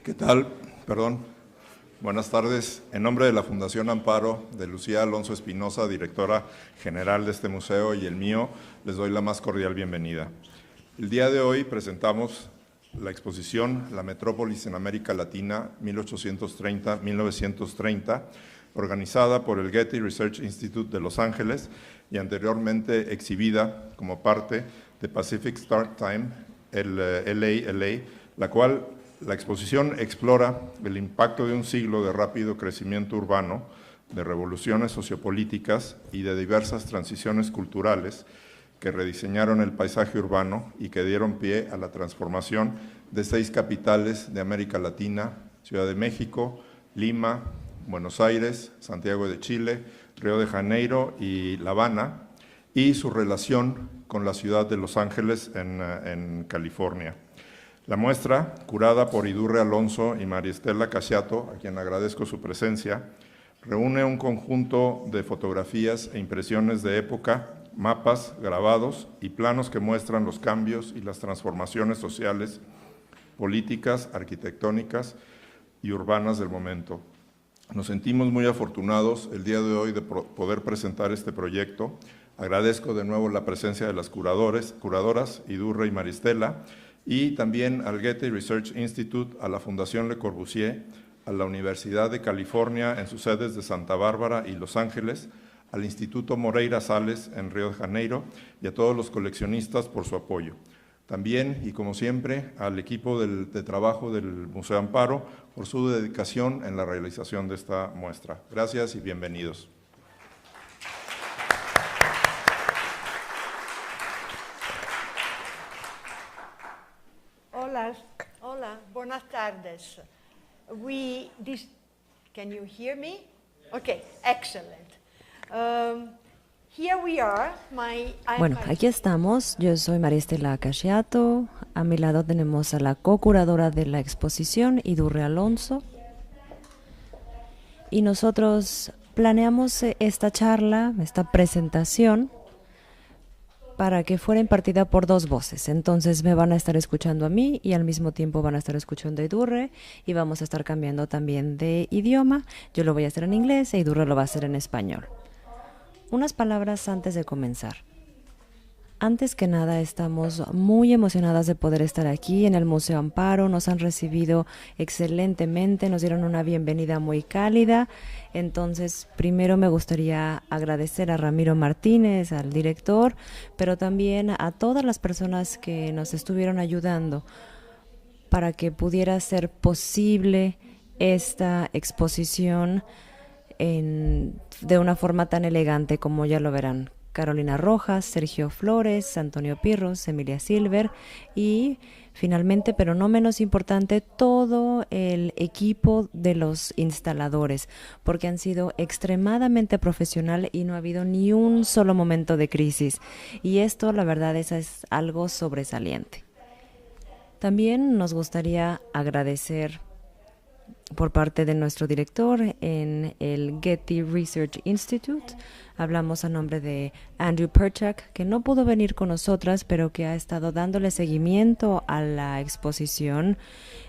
¿Qué tal? Perdón. Buenas tardes. En nombre de la Fundación Amparo, de Lucía Alonso Espinosa, directora general de este museo, y el mío, les doy la más cordial bienvenida. El día de hoy presentamos la exposición La Metrópolis en América Latina, 1830-1930, organizada por el Getty Research Institute de Los Ángeles y anteriormente exhibida como parte de Pacific Start Time, el LA, la cual la exposición explora el impacto de un siglo de rápido crecimiento urbano, de revoluciones sociopolíticas y de diversas transiciones culturales que rediseñaron el paisaje urbano y que dieron pie a la transformación de 6 capitales de América Latina: Ciudad de México, Lima, Buenos Aires, Santiago de Chile, Río de Janeiro y La Habana, y su relación con la ciudad de Los Ángeles en California. La muestra, curada por Idurre Alonso y María Estela Casiato, a quien agradezco su presencia, reúne un conjunto de fotografías e impresiones de época, mapas, grabados y planos que muestran los cambios y las transformaciones sociales, políticas, arquitectónicas y urbanas del momento. Nos sentimos muy afortunados el día de hoy de poder presentar este proyecto. Agradezco de nuevo la presencia de las curadoras Idurre y María Estela, y también al Getty Research Institute, a la Fundación Le Corbusier, a la Universidad de California en sus sedes de Santa Bárbara y Los Ángeles, al Instituto Moreira Salles en Río de Janeiro y a todos los coleccionistas por su apoyo. También, y como siempre, al equipo de trabajo del Museo Amparo por su dedicación en la realización de esta muestra. Gracias y bienvenidos. Hola, buenas tardes. Can you hear me? Okay, excellent. Here we are. Bueno, aquí estamos. Yo soy María Estela Casiato. A mi lado tenemos a la co-curadora de la exposición, Idurre Alonso. Y nosotros planeamos esta charla, esta presentación, para que fuera impartida por 2 voces. Entonces me van a estar escuchando a mí y al mismo tiempo van a estar escuchando a Idurre, y vamos a estar cambiando también de idioma. Yo lo voy a hacer en inglés e Idurre lo va a hacer en español. Unas palabras antes de comenzar. Antes que nada, estamos muy emocionadas de poder estar aquí en el Museo Amparo. Nos han recibido excelentemente, nos dieron una bienvenida muy cálida. Entonces, primero me gustaría agradecer a Ramiro Martínez, al director, pero también a todas las personas que nos estuvieron ayudando para que pudiera ser posible esta exposición de una forma tan elegante como ya lo verán. Carolina Rojas, Sergio Flores, Antonio Pirros, Emilia Silver y finalmente, pero no menos importante, todo el equipo de los instaladores, porque han sido extremadamente profesional y no ha habido ni un solo momento de crisis. Y esto, la verdad, es algo sobresaliente. También nos gustaría agradecer por parte de nuestro director en el Getty Research Institute. Hablamos a nombre de Andrew Perchak, que no pudo venir con nosotras, pero que ha estado dándole seguimiento a la exposición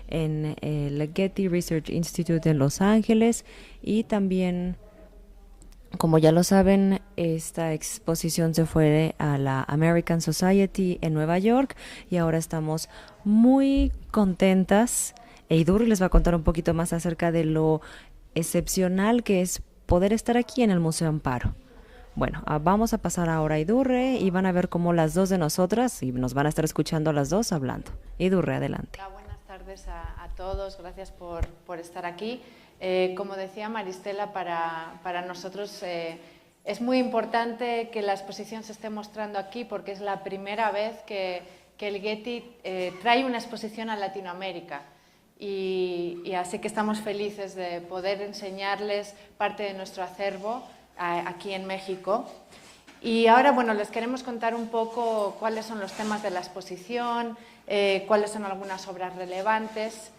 en el Getty Research Institute en Los Ángeles. Y también, como ya lo saben, esta exposición se fue a la American Society en Nueva York y ahora estamos muy contentas. Idurre les va a contar un poquito más acerca de lo excepcional que es poder estar aquí en el Museo Amparo. Bueno, vamos a pasar ahora a Idurre y van a ver cómo las dos de nosotras, y nos van a estar escuchando las dos hablando. Idurre, adelante. Buenas tardes a todos, gracias por estar aquí. Como decía María Estela, para nosotros es muy importante que la exposición se esté mostrando aquí porque es la primera vez que el Getty trae una exposición a Latinoamérica. Y así que estamos felices de poder enseñarles parte de nuestro acervo aquí en México. Y ahora, bueno, les queremos contar un poco cuáles son los temas de la exposición, cuáles son algunas obras relevantes.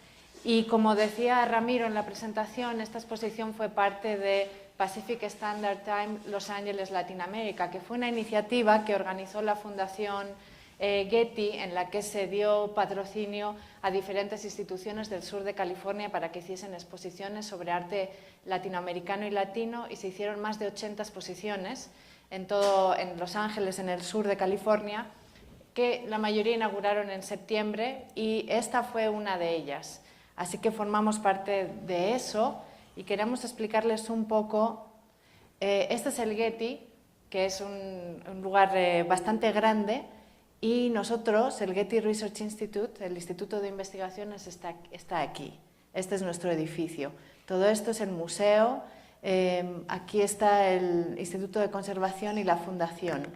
Y como decía Ramiro en la presentación, esta exposición fue parte de Pacific Standard Time Los Ángeles Latinoamérica, que fue una iniciativa que organizó la Fundación Getty, en la que se dio patrocinio a diferentes instituciones del sur de California para que hiciesen exposiciones sobre arte latinoamericano y latino, y se hicieron más de 80 exposiciones en Los Ángeles, en el sur de California, que la mayoría inauguraron en septiembre, y esta fue una de ellas. Así que formamos parte de eso y queremos explicarles un poco. Este es el Getty, que es un lugar bastante grande, y nosotros, el Getty Research Institute, el Instituto de Investigaciones, está aquí. Este es nuestro edificio. Todo esto es el museo, aquí está el Instituto de Conservación y la Fundación.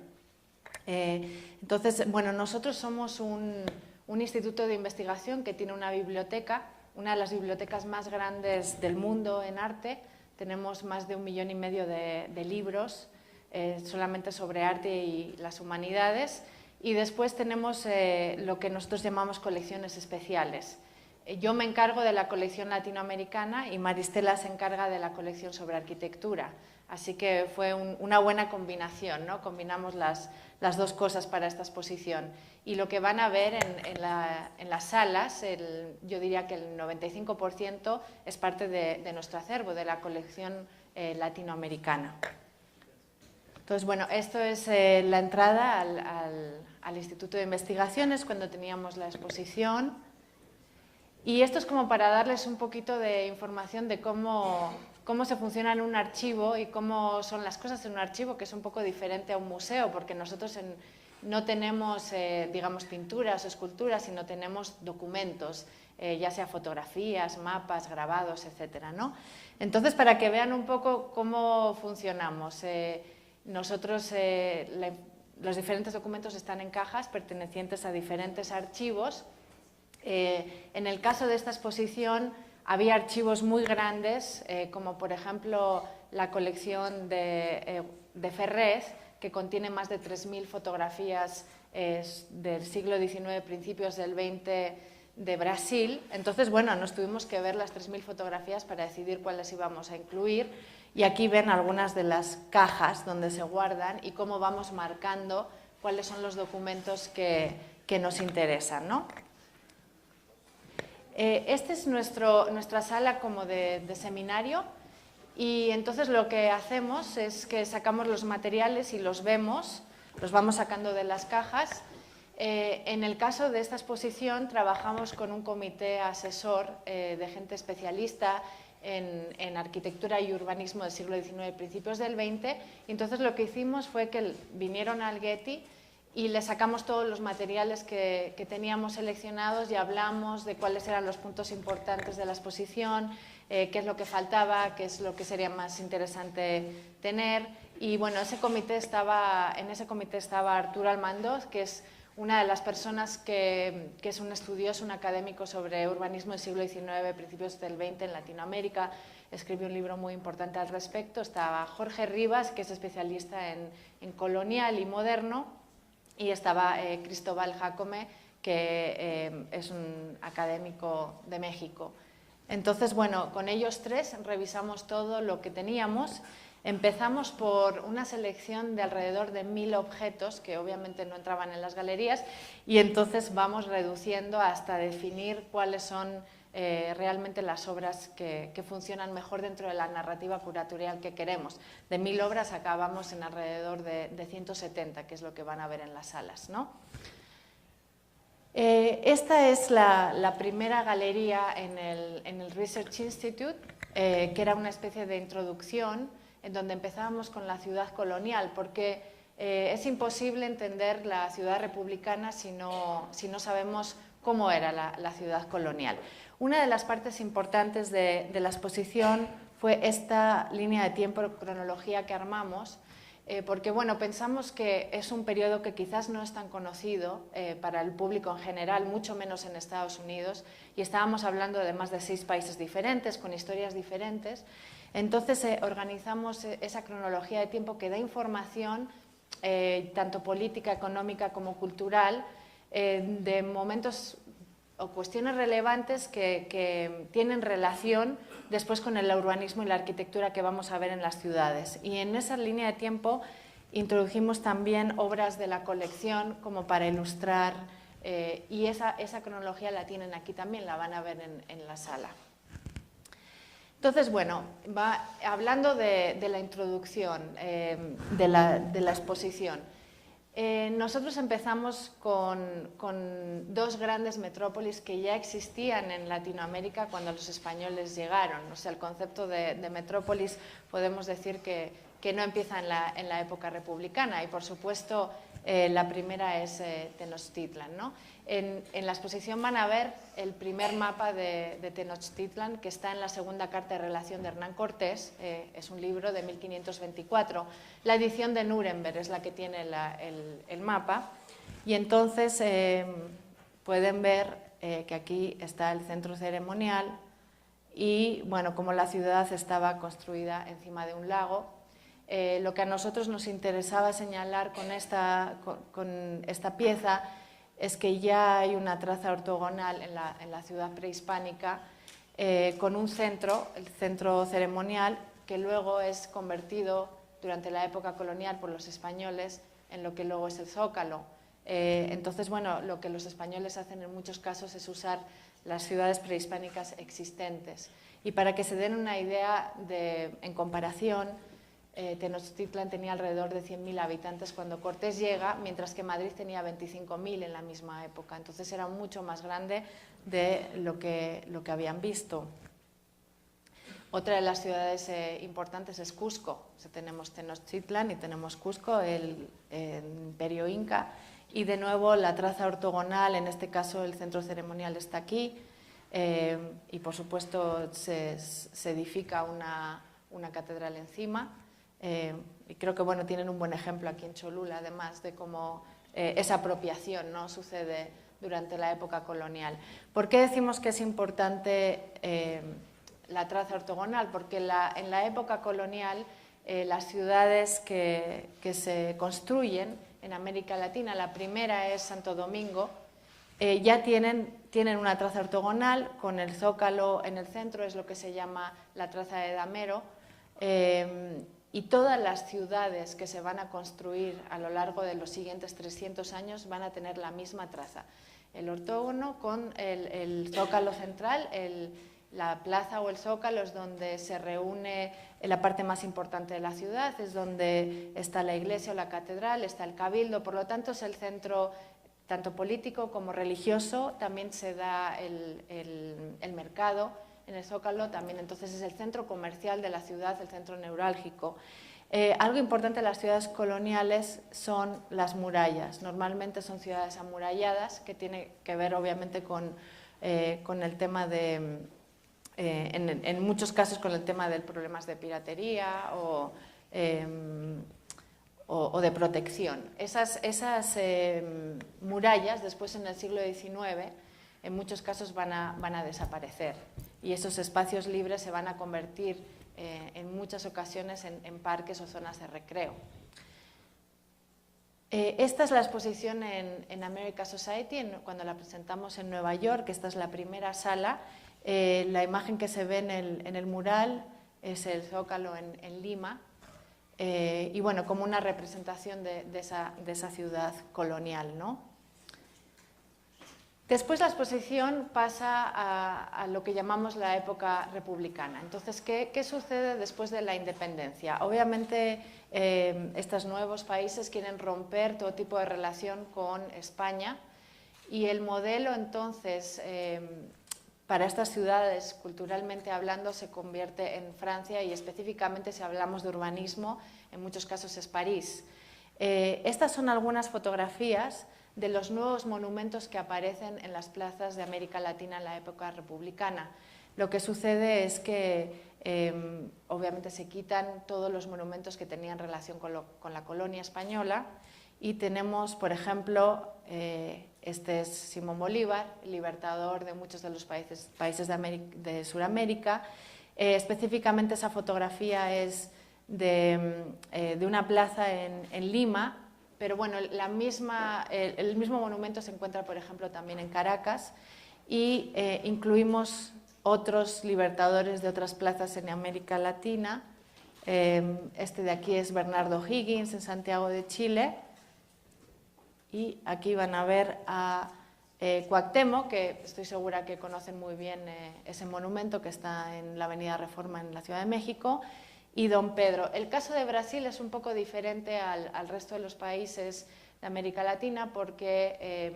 Entonces, bueno, nosotros somos un instituto de investigación que tiene una biblioteca, una de las bibliotecas más grandes del mundo en arte. Tenemos más de 1,5 millones de libros solamente sobre arte y las humanidades. Y después tenemos lo que nosotros llamamos colecciones especiales. Yo me encargo de la colección latinoamericana y Maristela se encarga de la colección sobre arquitectura. Así que fue una buena combinación, ¿no? Combinamos las dos cosas para esta exposición. Y lo que van a ver en las salas, yo diría que el 95% es parte de nuestro acervo, de la colección latinoamericana. Entonces, bueno, esto es la entrada al Instituto de Investigaciones cuando teníamos la exposición. Y esto es como para darles un poquito de información de cómo se funciona en un archivo y cómo son las cosas en un archivo, que es un poco diferente a un museo, porque nosotros no tenemos, digamos, pinturas o esculturas, sino tenemos documentos, ya sea fotografías, mapas, grabados, etcétera, ¿no? Entonces, para que vean un poco cómo funcionamos, nosotros, los diferentes documentos están en cajas pertenecientes a diferentes archivos. En el caso de esta exposición había archivos muy grandes, como por ejemplo la colección de Ferrez, que contiene más de 3.000 fotografías del siglo XIX, principios del XX de Brasil. Entonces, bueno, nos tuvimos que ver las 3.000 fotografías para decidir cuáles íbamos a incluir. Y aquí ven algunas de las cajas donde se guardan y cómo vamos marcando cuáles son los documentos que nos interesan, ¿no? Esta es nuestra sala como de seminario, y entonces lo que hacemos es que sacamos los materiales y los vemos, los vamos sacando de las cajas. En el caso de esta exposición trabajamos con un comité asesor de gente especialista en arquitectura y urbanismo del siglo XIX y principios del XX, y entonces lo que hicimos fue que vinieron al Getty y le sacamos todos los materiales que teníamos seleccionados y hablamos de cuáles eran los puntos importantes de la exposición, qué es lo que faltaba, qué es lo que sería más interesante tener. Y bueno, en ese comité estaba Arturo Almandoz, que es una de las personas que es un estudioso, un académico sobre urbanismo del siglo XIX, principios del XX en Latinoamérica. Escribió un libro muy importante al respecto. Estaba Jorge Rivas, que es especialista en colonial y moderno. Y estaba Cristóbal Jacome, que es un académico de México. Entonces, bueno, con ellos tres revisamos todo lo que teníamos. Empezamos por una selección de alrededor de 1.000 objetos, que obviamente no entraban en las galerías, y entonces vamos reduciendo hasta definir cuáles son realmente las obras que funcionan mejor dentro de la narrativa curatorial que queremos. De 1.000 obras acabamos en alrededor de 170, que es lo que van a ver en las salas, ¿no? Esta es la primera galería en el Research Institute, que era una especie de introducción, en donde empezábamos con la ciudad colonial, porque es imposible entender la ciudad republicana si no sabemos cómo era la ciudad colonial. Una de las partes importantes de la exposición fue esta línea de tiempo, cronología que armamos, porque bueno, pensamos que es un periodo que quizás no es tan conocido para el público en general, mucho menos en Estados Unidos, y estábamos hablando de más de 6 países diferentes, con historias diferentes. Entonces organizamos esa cronología de tiempo que da información, tanto política, económica como cultural, de momentos o cuestiones relevantes que tienen relación después con el urbanismo y la arquitectura que vamos a ver en las ciudades. Y en esa línea de tiempo introdujimos también obras de la colección como para ilustrar, y esa cronología la tienen aquí también, la van a ver en la sala. Entonces, bueno, hablando de la introducción de la exposición, nosotros empezamos con dos grandes metrópolis que ya existían en Latinoamérica cuando los españoles llegaron. O sea, el concepto de metrópolis podemos decir que no empieza en la época republicana, y por supuesto la primera es Tenochtitlan, ¿no? En la exposición van a ver el primer mapa de Tenochtitlan, que está en la segunda carta de relación de Hernán Cortés, es un libro de 1524. La edición de Nuremberg es la que tiene el mapa, y entonces pueden ver que aquí está el centro ceremonial, y bueno, como la ciudad estaba construida encima de un lago. Lo que a nosotros nos interesaba señalar con esta pieza es que ya hay una traza ortogonal en la ciudad prehispánica, con un centro, el centro ceremonial, que luego es convertido durante la época colonial por los españoles en lo que luego es el Zócalo. Entonces, bueno, lo que los españoles hacen en muchos casos es usar las ciudades prehispánicas existentes. Y para que se den una idea en comparación, Tenochtitlan tenía alrededor de 100.000 habitantes cuando Cortés llega, mientras que Madrid tenía 25.000 en la misma época. Entonces era mucho más grande de lo que habían visto. Otra de las ciudades importantes es Cusco. O sea, tenemos Tenochtitlan y tenemos Cusco, el imperio inca. Y de nuevo la traza ortogonal, en este caso el centro ceremonial está aquí. Y por supuesto se edifica una catedral encima. Y creo que bueno, tienen un buen ejemplo aquí en Cholula, además de cómo esa apropiación, ¿no?, sucede durante la época colonial. ¿Por qué decimos que es importante la traza ortogonal? Porque en la época colonial las ciudades que se construyen en América Latina, la primera es Santo Domingo, ya tienen una traza ortogonal con el zócalo en el centro, es lo que se llama la traza de Damero. Y todas las ciudades que se van a construir a lo largo de los siguientes 300 años van a tener la misma traza. El ortógono con el zócalo central, la plaza o el zócalo es donde se reúne la parte más importante de la ciudad, es donde está la iglesia o la catedral, está el cabildo, por lo tanto es el centro tanto político como religioso, también se da el mercado en el Zócalo, también entonces es el centro comercial de la ciudad, el centro neurálgico. Algo importante en las ciudades coloniales son las murallas. Normalmente son ciudades amuralladas, que tiene que ver obviamente con el tema de, en muchos casos con el tema de problemas de piratería o de protección. Esas murallas después en el siglo XIX en muchos casos van a desaparecer, y esos espacios libres se van a convertir en muchas ocasiones en parques o zonas de recreo. Esta es la exposición en America Society, cuando la presentamos en Nueva York. Esta es la primera sala. La imagen que se ve en el mural es el Zócalo en Lima, y bueno, como una representación de esa ciudad colonial, ¿no? Después la exposición pasa a lo que llamamos la época republicana. Entonces, ¿qué sucede después de la independencia? Obviamente, estos nuevos países quieren romper todo tipo de relación con España, y el modelo entonces para estas ciudades, culturalmente hablando, se convierte en Francia, y específicamente si hablamos de urbanismo, en muchos casos es París. Estas son algunas fotografías de los nuevos monumentos que aparecen en las plazas de América Latina en la época republicana. Lo que sucede es que obviamente se quitan todos los monumentos que tenían relación con la colonia española, y tenemos, por ejemplo, este es Simón Bolívar, el libertador de muchos de los países de Sudamérica. Específicamente esa fotografía es de una plaza en Lima, pero bueno, el mismo monumento se encuentra, por ejemplo, también en Caracas, y incluimos otros libertadores de otras plazas en América Latina, Este de aquí es Bernardo Higgins en Santiago de Chile. Y aquí van a ver a Cuauhtémoc, que estoy segura que conocen muy bien ese monumento que está en la Avenida Reforma en la Ciudad de México, y Don Pedro. El caso de Brasil es un poco diferente al resto de los países de América Latina porque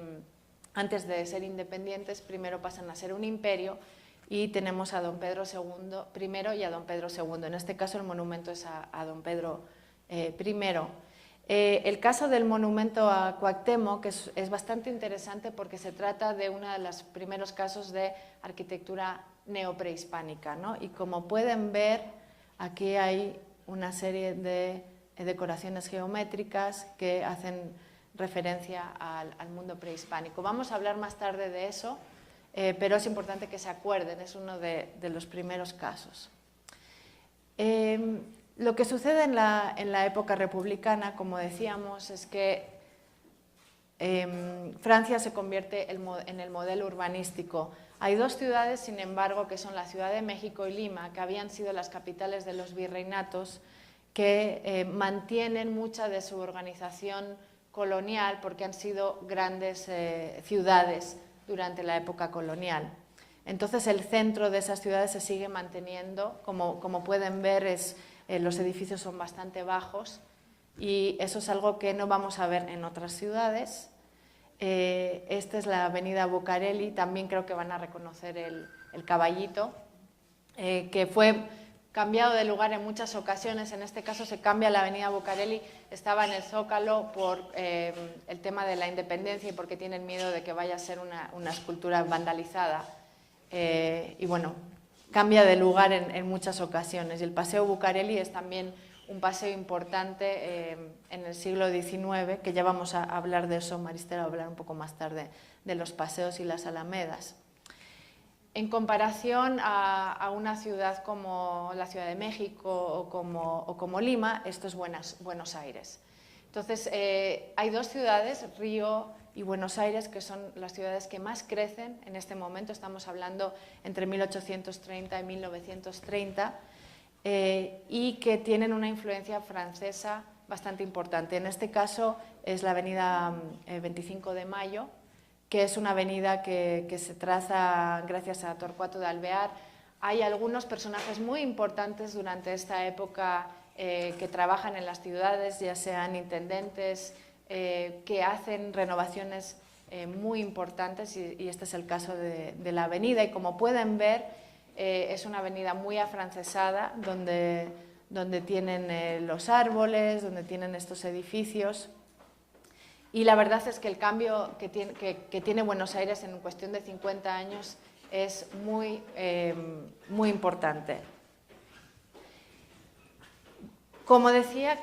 antes de ser independientes primero pasan a ser un imperio y tenemos a Don Pedro II primero y a Don Pedro II. En este caso el monumento es a Don Pedro I. El caso del monumento a Cuauhtémoc es bastante interesante porque se trata de uno de los primeros casos de arquitectura neoprehispánica, ¿no? Y como pueden ver, aquí hay una serie de decoraciones geométricas que hacen referencia al mundo prehispánico. Vamos a hablar más tarde de eso, pero es importante que se acuerden, es uno de los primeros casos. Lo que sucede en la época republicana, como decíamos, es que Francia se convierte en el modelo urbanístico. Hay dos ciudades, sin embargo, que son la Ciudad de México y Lima, que habían sido las capitales de los virreinatos, que mantienen mucha de su organización colonial porque han sido grandes ciudades durante la época colonial. Entonces el centro de esas ciudades se sigue manteniendo, como pueden ver los edificios son bastante bajos y eso es algo que no vamos a ver en otras ciudades. Esta es la avenida Bucareli, también creo que van a reconocer el caballito, que fue cambiado de lugar en muchas ocasiones. En este caso se cambia la avenida Bucareli, estaba en el Zócalo por el tema de la independencia y porque tienen miedo de que vaya a ser una escultura vandalizada. Y bueno, cambia de lugar en muchas ocasiones. Y el Paseo Bucareli es también un paseo importante en el siglo XIX, que ya vamos a hablar de eso, Maristela va a hablar un poco más tarde de los paseos y las alamedas. En comparación a una ciudad como la Ciudad de México o como Lima, esto es Buenos Aires. Entonces, hay dos ciudades, Río y Buenos Aires, que son las ciudades que más crecen en este momento, estamos hablando entre 1830 y 1930, y que tienen una influencia francesa bastante importante. En este caso es la avenida 25 de Mayo, que es una avenida que se traza gracias a Torcuato de Alvear. Hay algunos personajes muy importantes durante esta época que trabajan en las ciudades, ya sean intendentes, que hacen renovaciones muy importantes y este es el caso de la avenida. Y como pueden ver, es una avenida muy afrancesada, donde tienen los árboles, donde tienen estos edificios. Y la verdad es que el cambio que tiene Buenos Aires en cuestión de 50 años es muy importante. Como decía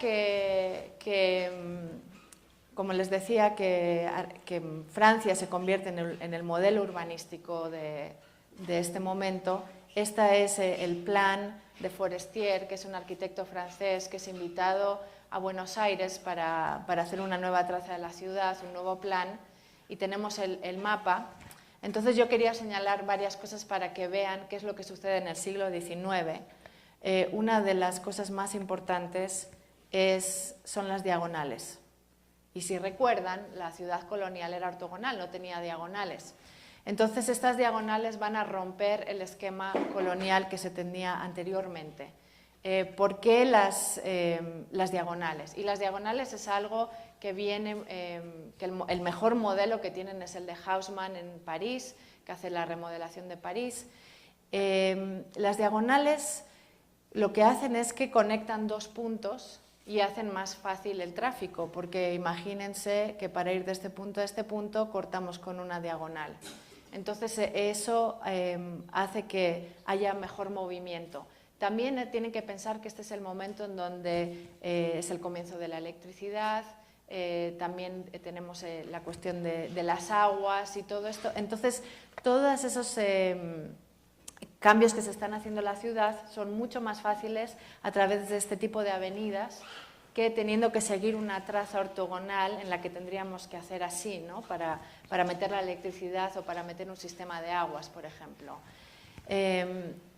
como les decía, que Francia se convierte en el modelo urbanístico de este momento, este es el plan de Forestier, que es un arquitecto francés que es invitado a Buenos Aires para hacer una nueva traza de la ciudad, un nuevo plan, y tenemos el mapa. Entonces yo quería señalar varias cosas para que vean qué es lo que sucede en el siglo XIX. Una de las cosas más importantes son las diagonales. Y si recuerdan, la ciudad colonial era ortogonal, no tenía diagonales. Entonces estas diagonales van a romper el esquema colonial que se tenía anteriormente. ¿Por qué las diagonales? Y las diagonales es algo que viene, que el mejor modelo que tienen es el de Haussmann en París, que hace la remodelación de París. Las diagonales lo que hacen es que conectan dos puntos y hacen más fácil el tráfico, porque imagínense que para ir de este punto a este punto cortamos con una diagonal. Entonces eso hace que haya mejor movimiento. También tienen que pensar que este es el momento en donde es el comienzo de la electricidad, también tenemos la cuestión de las aguas y todo esto. Entonces, todos esos cambios que se están haciendo en la ciudad son mucho más fáciles a través de este tipo de avenidas que teniendo que seguir una traza ortogonal en la que tendríamos que hacer así, ¿no? para meter la electricidad o para meter un sistema de aguas, por ejemplo.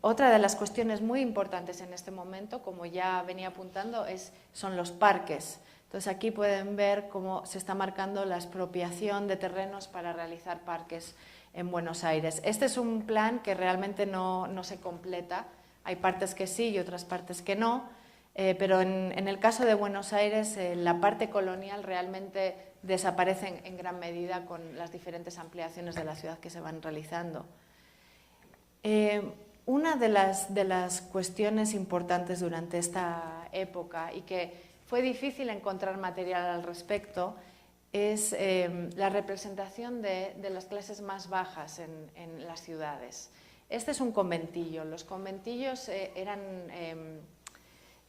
Otra de las cuestiones muy importantes en este momento, como ya venía apuntando, son los parques. Entonces aquí pueden ver cómo se está marcando la expropiación de terrenos para realizar parques en Buenos Aires. Este es un plan que realmente no se completa, hay partes que sí y otras partes que no, pero en el caso de Buenos Aires la parte colonial realmente desaparece en gran medida con las diferentes ampliaciones de la ciudad que se van realizando. Una de las cuestiones importantes durante esta época y que fue difícil encontrar material al respecto es la representación de las clases más bajas en las ciudades. Este es un conventillo. Los conventillos eran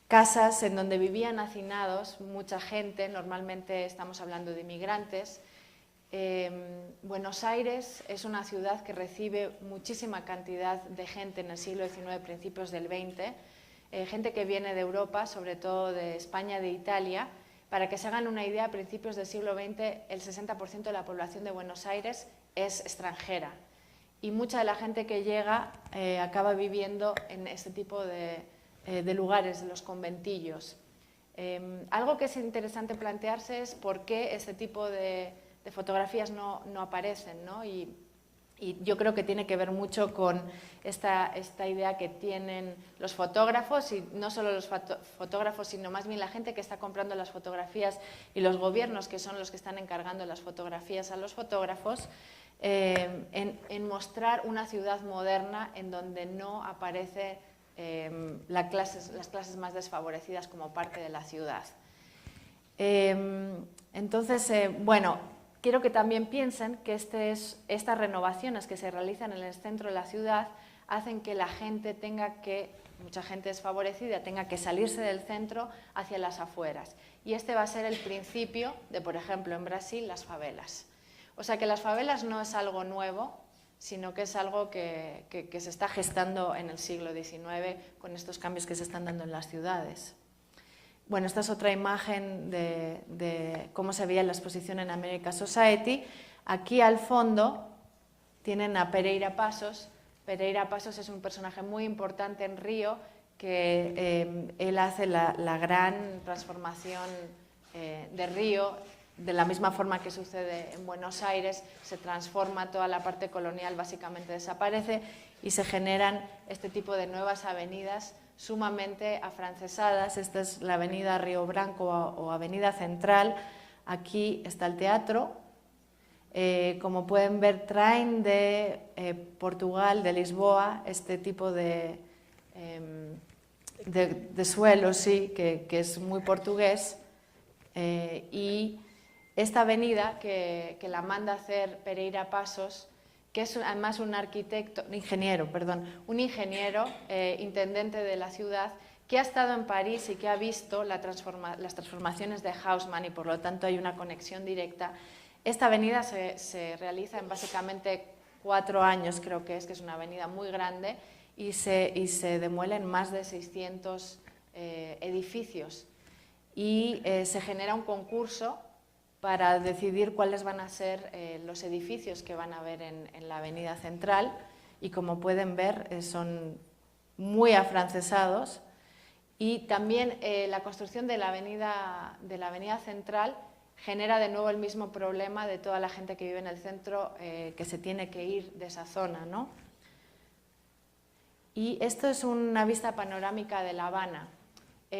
casas en donde vivían hacinados mucha gente, normalmente estamos hablando de inmigrantes. Buenos Aires es una ciudad que recibe muchísima cantidad de gente en el siglo XIX, principios del XX, gente que viene de Europa, sobre todo de España, de Italia. Para que se hagan una idea, a principios del siglo XX el 60% de la población de Buenos Aires es extranjera y mucha de la gente que llega acaba viviendo en este tipo de lugares, los conventillos. Algo que es interesante plantearse es por qué este tipo de fotografías no aparecen, ¿no? Y yo creo que tiene que ver mucho con esta idea que tienen los fotógrafos, y no solo los fotógrafos, sino más bien la gente que está comprando las fotografías y los gobiernos, que son los que están encargando las fotografías a los fotógrafos, en mostrar una ciudad moderna en donde no aparece las clases más desfavorecidas como parte de la ciudad. Entonces, bueno, quiero que también piensen que estas renovaciones que se realizan en el centro de la ciudad hacen que la gente mucha gente desfavorecida, tenga que salirse del centro hacia las afueras. Y este va a ser el principio de, por ejemplo, en Brasil, las favelas. O sea que las favelas no es algo nuevo, sino que es algo que se está gestando en el siglo XIX con estos cambios que se están dando en las ciudades. Bueno, esta es otra imagen de cómo se veía la exposición en American Society. Aquí al fondo tienen a Pereira Passos. Pereira Passos es un personaje muy importante en Río, que él hace la gran transformación de Río. De la misma forma que sucede en Buenos Aires, se transforma toda la parte colonial, básicamente desaparece y se generan este tipo de nuevas avenidas sumamente afrancesadas. Esta es la avenida Río Branco o avenida Central. Aquí está el teatro. Como pueden ver, traen de Portugal, de Lisboa, este tipo de suelo, sí, que es muy portugués. Y esta avenida que la manda hacer Pereira Passos, que es además un ingeniero, intendente de la ciudad, que ha estado en París y que ha visto las transformaciones de Haussmann, y por lo tanto hay una conexión directa. Esta avenida se realiza en básicamente 4 años, creo que es una avenida muy grande, y se demuelen más de 600 edificios. Y se genera un concurso para decidir cuáles van a ser los edificios que van a haber en la avenida Central, y como pueden ver son muy afrancesados. Y también la construcción de la avenida Central genera de nuevo el mismo problema de toda la gente que vive en el centro, que se tiene que ir de esa zona, ¿no? Y esto es una vista panorámica de La Habana.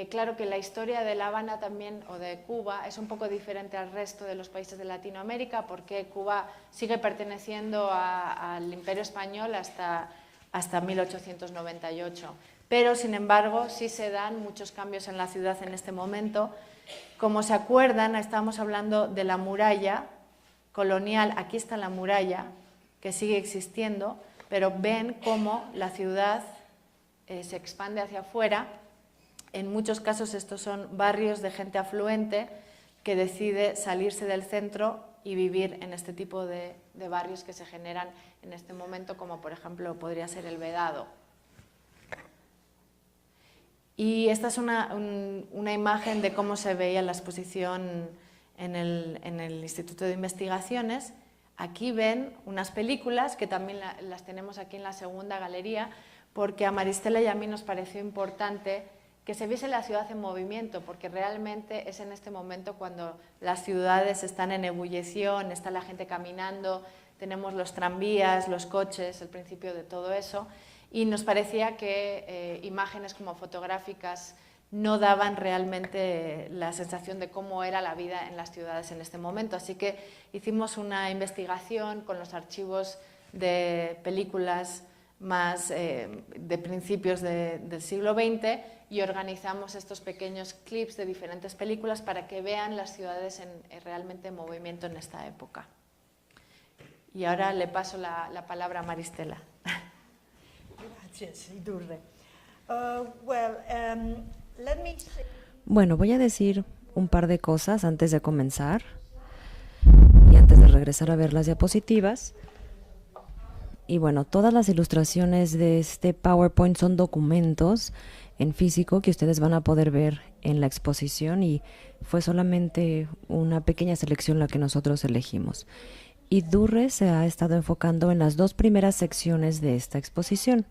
Claro que la historia de La Habana también, o de Cuba, es un poco diferente al resto de los países de Latinoamérica, porque Cuba sigue perteneciendo al Imperio Español hasta 1898. Pero, sin embargo, sí se dan muchos cambios en la ciudad en este momento. Como se acuerdan, estábamos hablando de la muralla colonial. Aquí está la muralla, que sigue existiendo, pero ven cómo la ciudad se expande hacia afuera. En muchos casos estos son barrios de gente afluente que decide salirse del centro y vivir en este tipo de barrios que se generan en este momento, como por ejemplo podría ser el Vedado. Y esta es una imagen de cómo se veía la exposición en el Instituto de Investigaciones. Aquí ven unas películas que también las tenemos aquí en la segunda galería, porque a Maristela y a mí nos pareció importante que se viese la ciudad en movimiento, porque realmente es en este momento cuando las ciudades están en ebullición, está la gente caminando, tenemos los tranvías, los coches, el principio de todo eso, y nos parecía que imágenes como fotográficas no daban realmente la sensación de cómo era la vida en las ciudades en este momento. Así que hicimos una investigación con los archivos de películas más de principios del siglo XX y organizamos estos pequeños clips de diferentes películas para que vean las ciudades realmente en movimiento en esta época. Y ahora le paso la palabra a Maristela. Gracias, Idurre. Bueno, voy a decir un par de cosas antes de comenzar y antes de regresar a ver las diapositivas. Y bueno, todas las ilustraciones de este PowerPoint son documentos en físico que ustedes van a poder ver en la exposición y fue solamente una pequeña selección la que nosotros elegimos. Idurre se ha estado enfocando en las dos primeras secciones de esta exposición.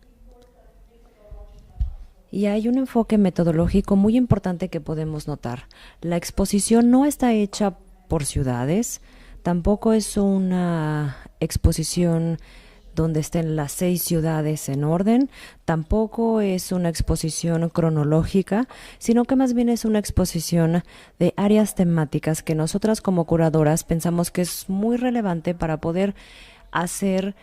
Y hay un enfoque metodológico muy importante que podemos notar. La exposición no está hecha por ciudades, tampoco es una exposición donde estén las 6 ciudades en orden, tampoco es una exposición cronológica, sino que más bien es una exposición de áreas temáticas que nosotras como curadoras pensamos que es muy relevante para poder hacer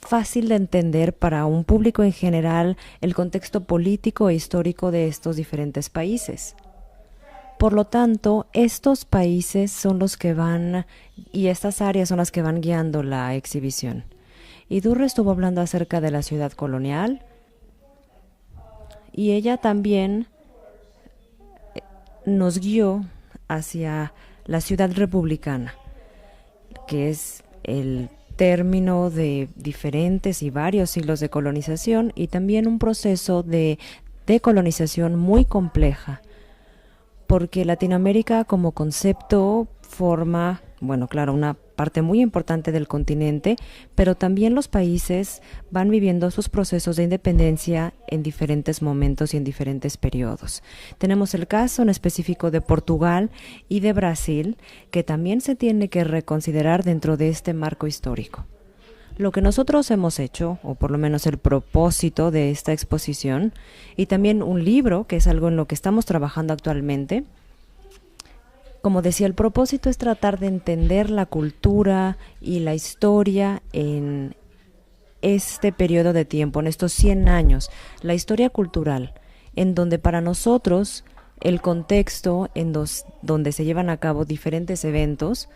fácil de entender para un público en general el contexto político e histórico de estos diferentes países. Por lo tanto, estos países son los que van y estas áreas son las que van guiando la exhibición. Idurre estuvo hablando acerca de la ciudad colonial y ella también nos guió hacia la ciudad republicana, que es el término de diferentes y varios siglos de colonización y también un proceso de decolonización muy compleja, porque Latinoamérica como concepto forma, bueno, claro, una parte muy importante del continente, pero también los países van viviendo sus procesos de independencia en diferentes momentos y en diferentes periodos. Tenemos el caso en específico de Portugal y de Brasil, que también se tiene que reconsiderar dentro de este marco histórico. Lo que nosotros hemos hecho, o por lo menos el propósito de esta exposición, y también un libro, que es algo en lo que estamos trabajando actualmente. Como decía, el propósito es tratar de entender la cultura y la historia en este periodo de tiempo, en estos 100 años, la historia cultural, en donde para nosotros el contexto en donde se llevan a cabo diferentes eventos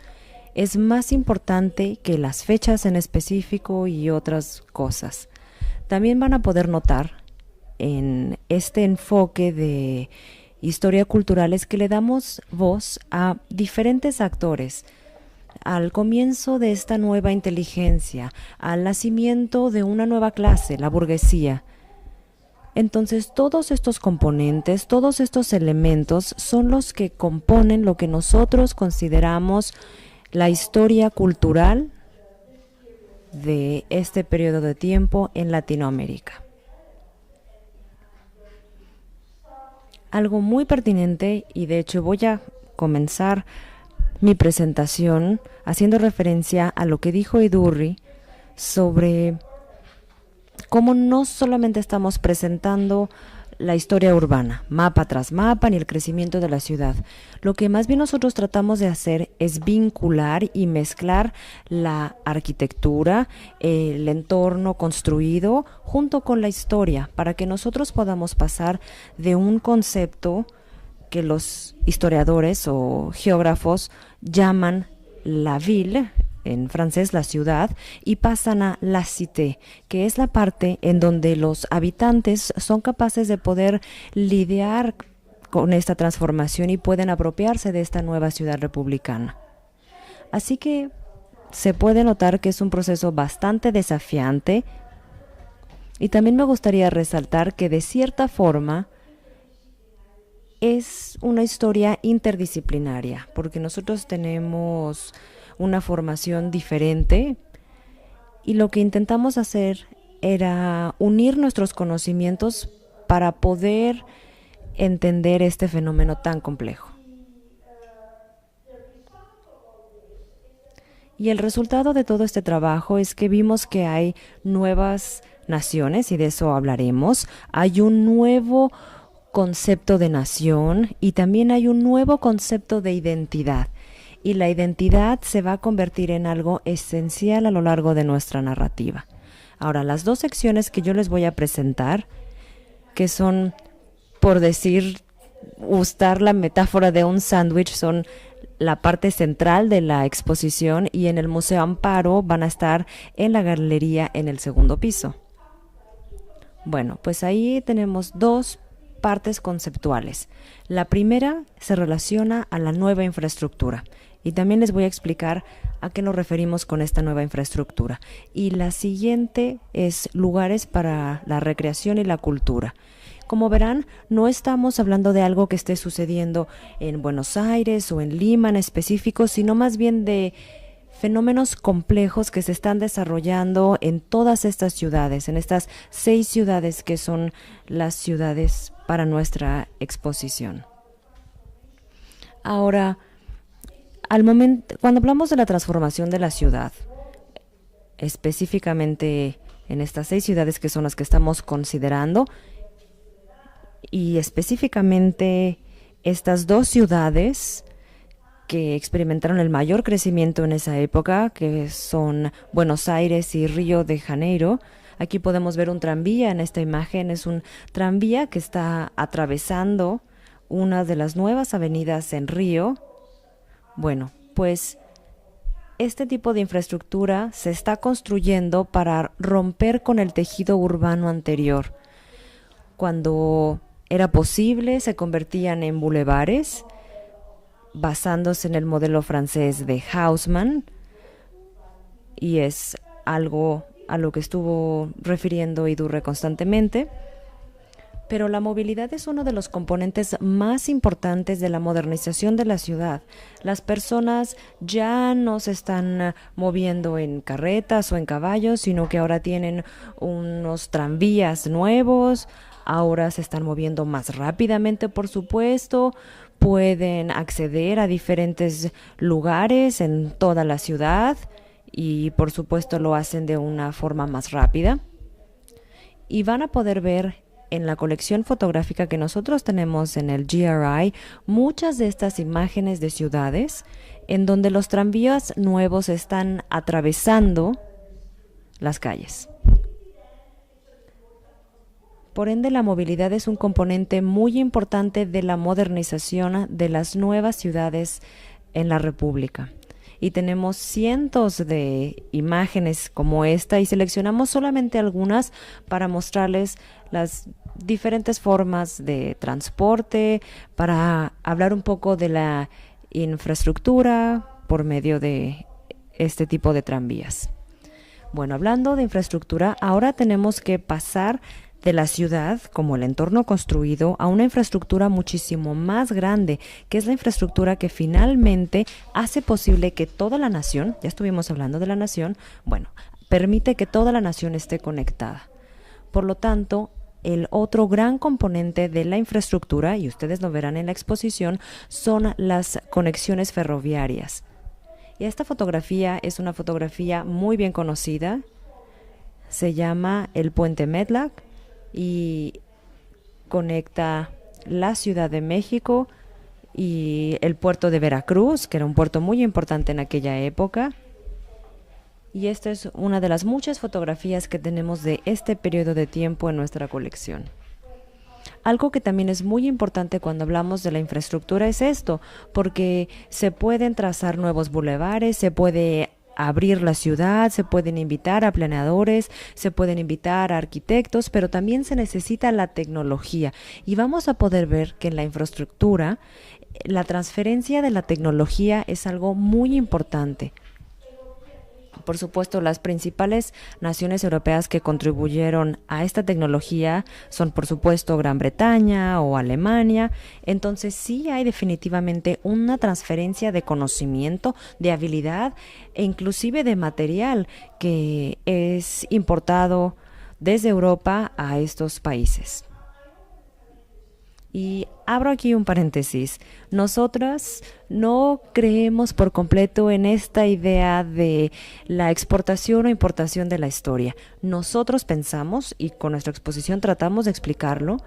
es más importante que las fechas en específico y otras cosas. También van a poder notar en este enfoque de historia cultural es que le damos voz a diferentes actores al comienzo de esta nueva inteligencia, al nacimiento de una nueva clase, la burguesía. Entonces, todos estos componentes, todos estos elementos son los que componen lo que nosotros consideramos la historia cultural de este periodo de tiempo en Latinoamérica. Algo muy pertinente, y de hecho voy a comenzar mi presentación haciendo referencia a lo que dijo Idurre sobre cómo no solamente estamos presentando la historia urbana, mapa tras mapa, ni el crecimiento de la ciudad. Lo que más bien nosotros tratamos de hacer es vincular y mezclar la arquitectura, el entorno construido, junto con la historia, para que nosotros podamos pasar de un concepto que los historiadores o geógrafos llaman la ville, en francés la ciudad, y pasan a la cité, que es la parte en donde los habitantes son capaces de poder lidiar con esta transformación y pueden apropiarse de esta nueva ciudad republicana. Así que se puede notar que es un proceso bastante desafiante y también me gustaría resaltar que de cierta forma es una historia interdisciplinaria, porque nosotros tenemos una formación diferente, y lo que intentamos hacer era unir nuestros conocimientos para poder entender este fenómeno tan complejo. Y el resultado de todo este trabajo es que vimos que hay nuevas naciones, y de eso hablaremos. Hay un nuevo concepto de nación y también hay un nuevo concepto de identidad. Y la identidad se va a convertir en algo esencial a lo largo de nuestra narrativa. Ahora, las dos secciones que yo les voy a presentar, que son, por decir, usar la metáfora de un sándwich, son la parte central de la exposición, y en el Museo Amparo van a estar en la galería en el segundo piso. Bueno, pues ahí tenemos dos partes conceptuales. La primera se relaciona a la nueva infraestructura, y también les voy a explicar a qué nos referimos con esta nueva infraestructura. Y la siguiente es lugares para la recreación y la cultura. Como verán, no estamos hablando de algo que esté sucediendo en Buenos Aires o en Lima en específico, sino más bien de fenómenos complejos que se están desarrollando en todas estas ciudades, en estas 6 ciudades que son las ciudades para nuestra exposición. Ahora, cuando hablamos de la transformación de la ciudad, específicamente en estas 6 ciudades que son las que estamos considerando, y específicamente estas 2 ciudades que experimentaron el mayor crecimiento en esa época, que son Buenos Aires y Río de Janeiro. Aquí podemos ver un tranvía en esta imagen. Es un tranvía que está atravesando una de las nuevas avenidas en Río. Bueno, pues este tipo de infraestructura se está construyendo para romper con el tejido urbano anterior. Cuando era posible, se convertían en bulevares, basándose en el modelo francés de Haussmann, y es algo a lo que estuvo refiriendo Idurre constantemente. Pero la movilidad es uno de los componentes más importantes de la modernización de la ciudad. Las personas ya no se están moviendo en carretas o en caballos, sino que ahora tienen unos tranvías nuevos. Ahora se están moviendo más rápidamente, por supuesto. Pueden acceder a diferentes lugares en toda la ciudad y, por supuesto, lo hacen de una forma más rápida. Y van a poder ver en la colección fotográfica que nosotros tenemos en el GRI muchas de estas imágenes de ciudades en donde los tranvías nuevos están atravesando las calles. Por ende, la movilidad es un componente muy importante de la modernización de las nuevas ciudades en la República. Y tenemos cientos de imágenes como esta y seleccionamos solamente algunas para mostrarles las diferentes formas de transporte, para hablar un poco de la infraestructura por medio de este tipo de tranvías. Bueno, hablando de infraestructura, ahora tenemos que pasar de la ciudad, como el entorno construido, a una infraestructura muchísimo más grande, que es la infraestructura que finalmente hace posible que toda la nación, ya estuvimos hablando de la nación, bueno, permite que toda la nación esté conectada. Por lo tanto, el otro gran componente de la infraestructura, y ustedes lo verán en la exposición, son las conexiones ferroviarias. Y esta fotografía es una fotografía muy bien conocida, se llama el Puente Medlac, y conecta la Ciudad de México y el puerto de Veracruz, que era un puerto muy importante en aquella época. Y esta es una de las muchas fotografías que tenemos de este periodo de tiempo en nuestra colección. Algo que también es muy importante cuando hablamos de la infraestructura es esto, porque se pueden trazar nuevos bulevares, se puede abrir la ciudad, se pueden invitar a planeadores, se pueden invitar a arquitectos, pero también se necesita la tecnología. Y vamos a poder ver que en la infraestructura, la transferencia de la tecnología es algo muy importante. Por supuesto, las principales naciones europeas que contribuyeron a esta tecnología son, por supuesto, Gran Bretaña o Alemania. Entonces, sí hay definitivamente una transferencia de conocimiento, de habilidad e inclusive de material que es importado desde Europa a estos países. Y abro aquí un paréntesis. Nosotras no creemos por completo en esta idea de la exportación o importación de la historia. Nosotros pensamos, y con nuestra exposición tratamos de explicarlo,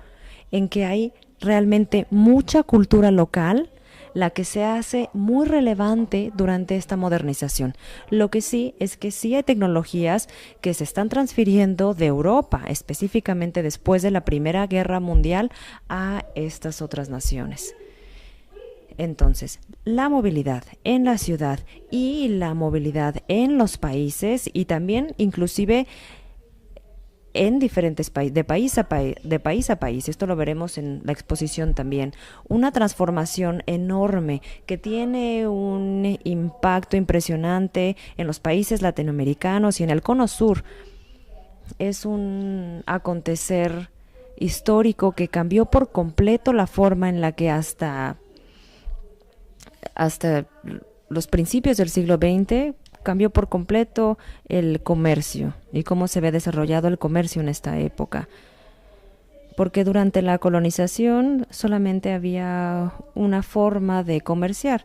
en que hay realmente mucha cultura local la que se hace muy relevante durante esta modernización. Lo que sí es que sí hay tecnologías que se están transfiriendo de Europa, específicamente después de la Primera Guerra Mundial, a estas otras naciones. Entonces, la movilidad en la ciudad y la movilidad en los países y también inclusive en diferentes países, de país a país. Esto lo veremos en la exposición también. Una transformación enorme que tiene un impacto impresionante en los países latinoamericanos y en el Cono Sur. Es un acontecer histórico que cambió por completo la forma en la que hasta los principios del siglo XX cambió por completo el comercio y cómo se ve desarrollado el comercio en esta época. Porque durante la colonización solamente había una forma de comerciar.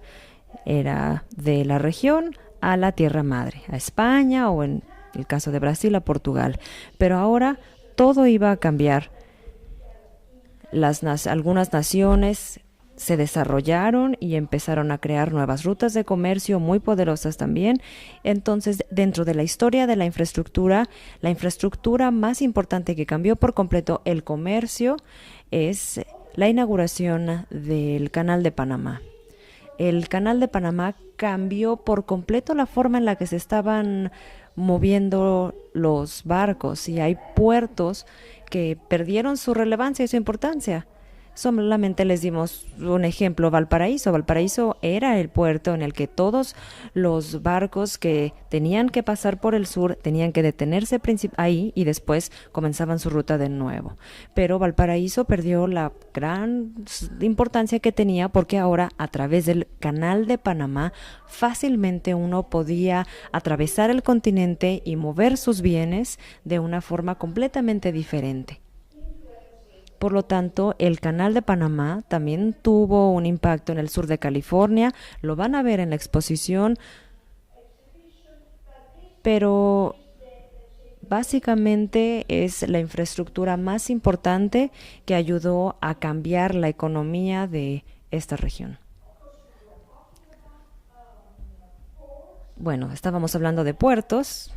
Era de la región a la tierra madre, a España o en el caso de Brasil a Portugal. Pero ahora todo iba a cambiar. Algunas naciones se desarrollaron y empezaron a crear nuevas rutas de comercio muy poderosas también. Entonces, dentro de la historia de la infraestructura más importante que cambió por completo el comercio es la inauguración del Canal de Panamá. El Canal de Panamá cambió por completo la forma en la que se estaban moviendo los barcos y hay puertos que perdieron su relevancia y su importancia. Solamente les dimos un ejemplo, Valparaíso. Valparaíso era el puerto en el que todos los barcos que tenían que pasar por el sur tenían que detenerse ahí y después comenzaban su ruta de nuevo. Pero Valparaíso perdió la gran importancia que tenía porque ahora a través del Canal de Panamá fácilmente uno podía atravesar el continente y mover sus bienes de una forma completamente diferente. Por lo tanto, el Canal de Panamá también tuvo un impacto en el sur de California. Lo van a ver en la exposición. Pero básicamente es la infraestructura más importante que ayudó a cambiar la economía de esta región. Bueno, estábamos hablando de puertos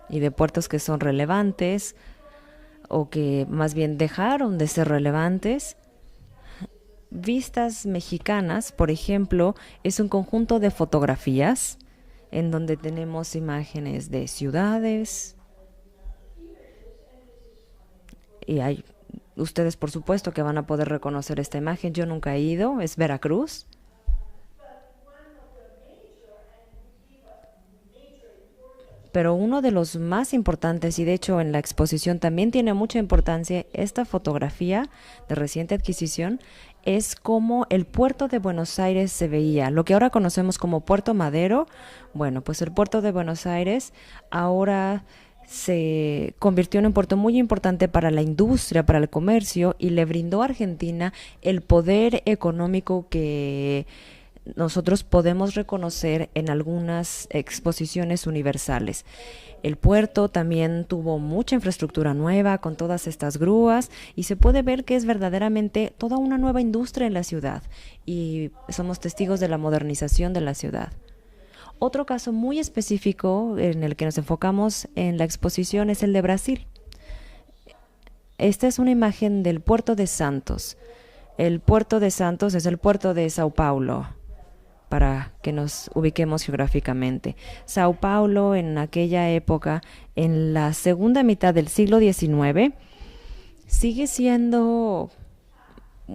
y de puertos que son relevantes o que más bien dejaron de ser relevantes. Vistas Mexicanas, por ejemplo, es un conjunto de fotografías en donde tenemos imágenes de ciudades. Y hay ustedes, por supuesto, que van a poder reconocer esta imagen. Yo nunca he ido, es Veracruz. Pero uno de los más importantes, y de hecho en la exposición también tiene mucha importancia, esta fotografía de reciente adquisición, es cómo el puerto de Buenos Aires se veía. Lo que ahora conocemos como Puerto Madero, bueno, pues el puerto de Buenos Aires ahora se convirtió en un puerto muy importante para la industria, para el comercio, y le brindó a Argentina el poder económico que nosotros podemos reconocer en algunas exposiciones universales. El puerto también tuvo mucha infraestructura nueva con todas estas grúas y se puede ver que es verdaderamente toda una nueva industria en la ciudad y somos testigos de la modernización de la ciudad. Otro caso muy específico en el que nos enfocamos en la exposición es el de Brasil. Esta es una imagen del puerto de Santos. El puerto de Santos es el puerto de Sao Paulo, para que nos ubiquemos geográficamente. Sao Paulo en aquella época, en la segunda mitad del siglo XIX, sigue siendo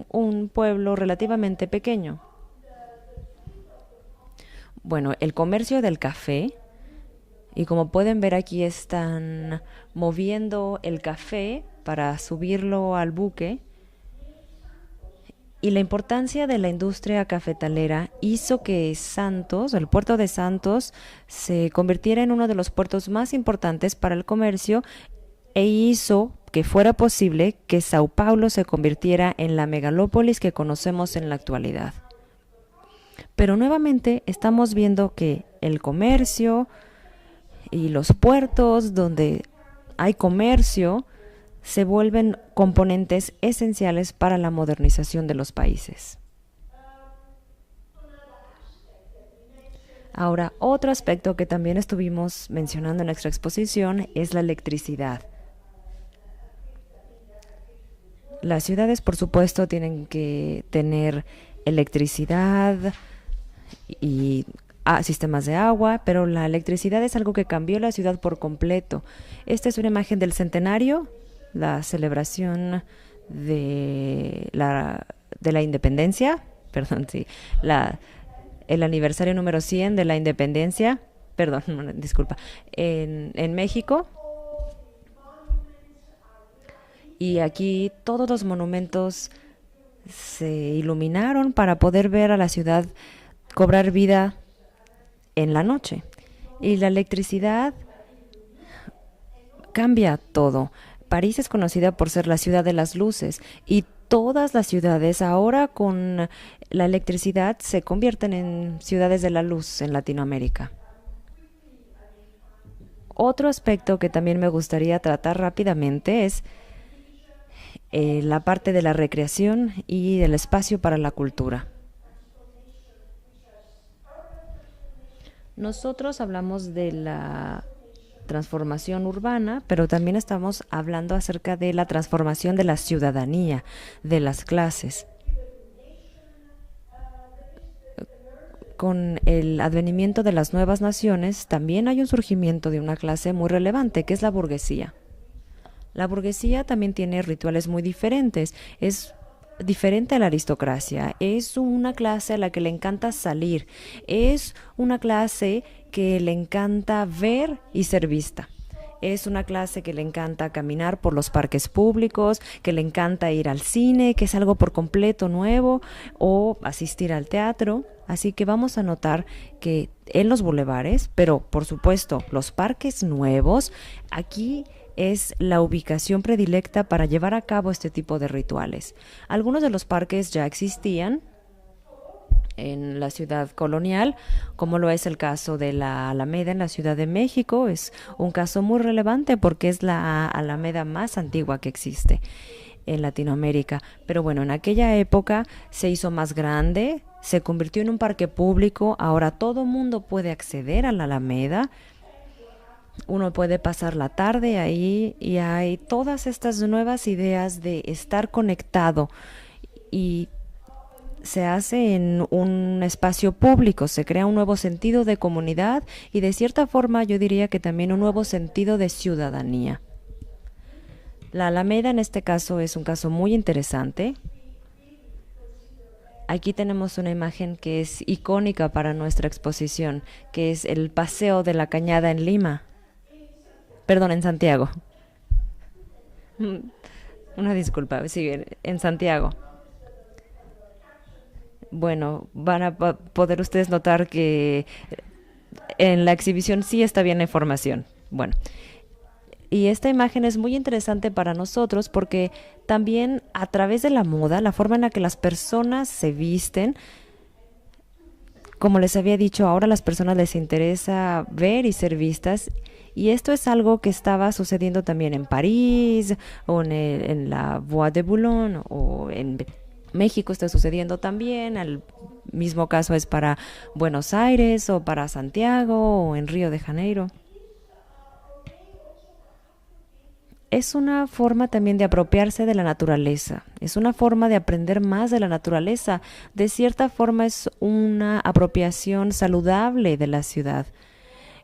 un pueblo relativamente pequeño. Bueno, el comercio del café Y como pueden ver aquí están moviendo el café para subirlo al buque. Y la importancia de la industria cafetalera hizo que Santos, el puerto de Santos, se convirtiera en uno de los puertos más importantes para el comercio e hizo que fuera posible que Sao Paulo se convirtiera en la megalópolis que conocemos en la actualidad. Pero nuevamente estamos viendo que el comercio y los puertos donde hay comercio se vuelven componentes esenciales para la modernización de los países. Ahora, otro aspecto que también estuvimos mencionando en nuestra exposición es la electricidad. Las ciudades, por supuesto, tienen que tener electricidad y sistemas de agua, pero la electricidad es algo que cambió la ciudad por completo. Esta es una imagen del centenario, la celebración de la independencia, perdón, sí, el aniversario número 100 de la independencia, perdón, disculpa, en México. Y aquí todos los monumentos se iluminaron para poder ver a la ciudad cobrar vida en la noche. Y la electricidad cambia todo. París es conocida por ser la ciudad de las luces y todas las ciudades ahora con la electricidad se convierten en ciudades de la luz en Latinoamérica. Otro aspecto que también me gustaría tratar rápidamente es la parte de la recreación y del espacio para la cultura. Nosotros hablamos de la transformación urbana, pero también estamos hablando acerca de la transformación de la ciudadanía, de las clases. Con el advenimiento de las nuevas naciones, también hay un surgimiento de una clase muy relevante, que es la burguesía. La burguesía también tiene rituales muy diferentes. Es diferente a la aristocracia. Es una clase a la que le encanta salir. Es una clase que le encanta ver y ser vista. Es una clase que le encanta caminar por los parques públicos, que le encanta ir al cine, que es algo por completo nuevo, o asistir al teatro. Así que vamos a notar que en los bulevares, pero por supuesto los parques nuevos, aquí es la ubicación predilecta para llevar a cabo este tipo de rituales. Algunos de los parques ya existían en la ciudad colonial, como lo es el caso de la Alameda en la Ciudad de México. Es un caso muy relevante porque es la Alameda más antigua que existe en Latinoamérica. Pero bueno, en aquella época se hizo más grande, se convirtió en un parque público. Ahora todo mundo puede acceder a la Alameda. Uno puede pasar la tarde ahí y hay todas estas nuevas ideas de estar conectado y se hace en un espacio público, se crea un nuevo sentido de comunidad y de cierta forma yo diría que también un nuevo sentido de ciudadanía. La Alameda en este caso es un caso muy interesante. Aquí tenemos una imagen que es icónica para nuestra exposición, que es el Paseo de la Cañada en Lima. Perdón, en Santiago. Una disculpa, sí, en Santiago. Bueno, van a poder ustedes notar que en la exhibición sí está bien la información. Bueno, y esta imagen es muy interesante para nosotros porque también a través de la moda, la forma en la que las personas se visten, como les había dicho, ahora a las personas les interesa ver y ser vistas. Y esto es algo que estaba sucediendo también en París, o en la Bois de Boulogne, o en México está sucediendo también. El mismo caso es para Buenos Aires, o para Santiago, o en Río de Janeiro. Es una forma también de apropiarse de la naturaleza. Es una forma de aprender más de la naturaleza. De cierta forma es una apropiación saludable de la ciudad.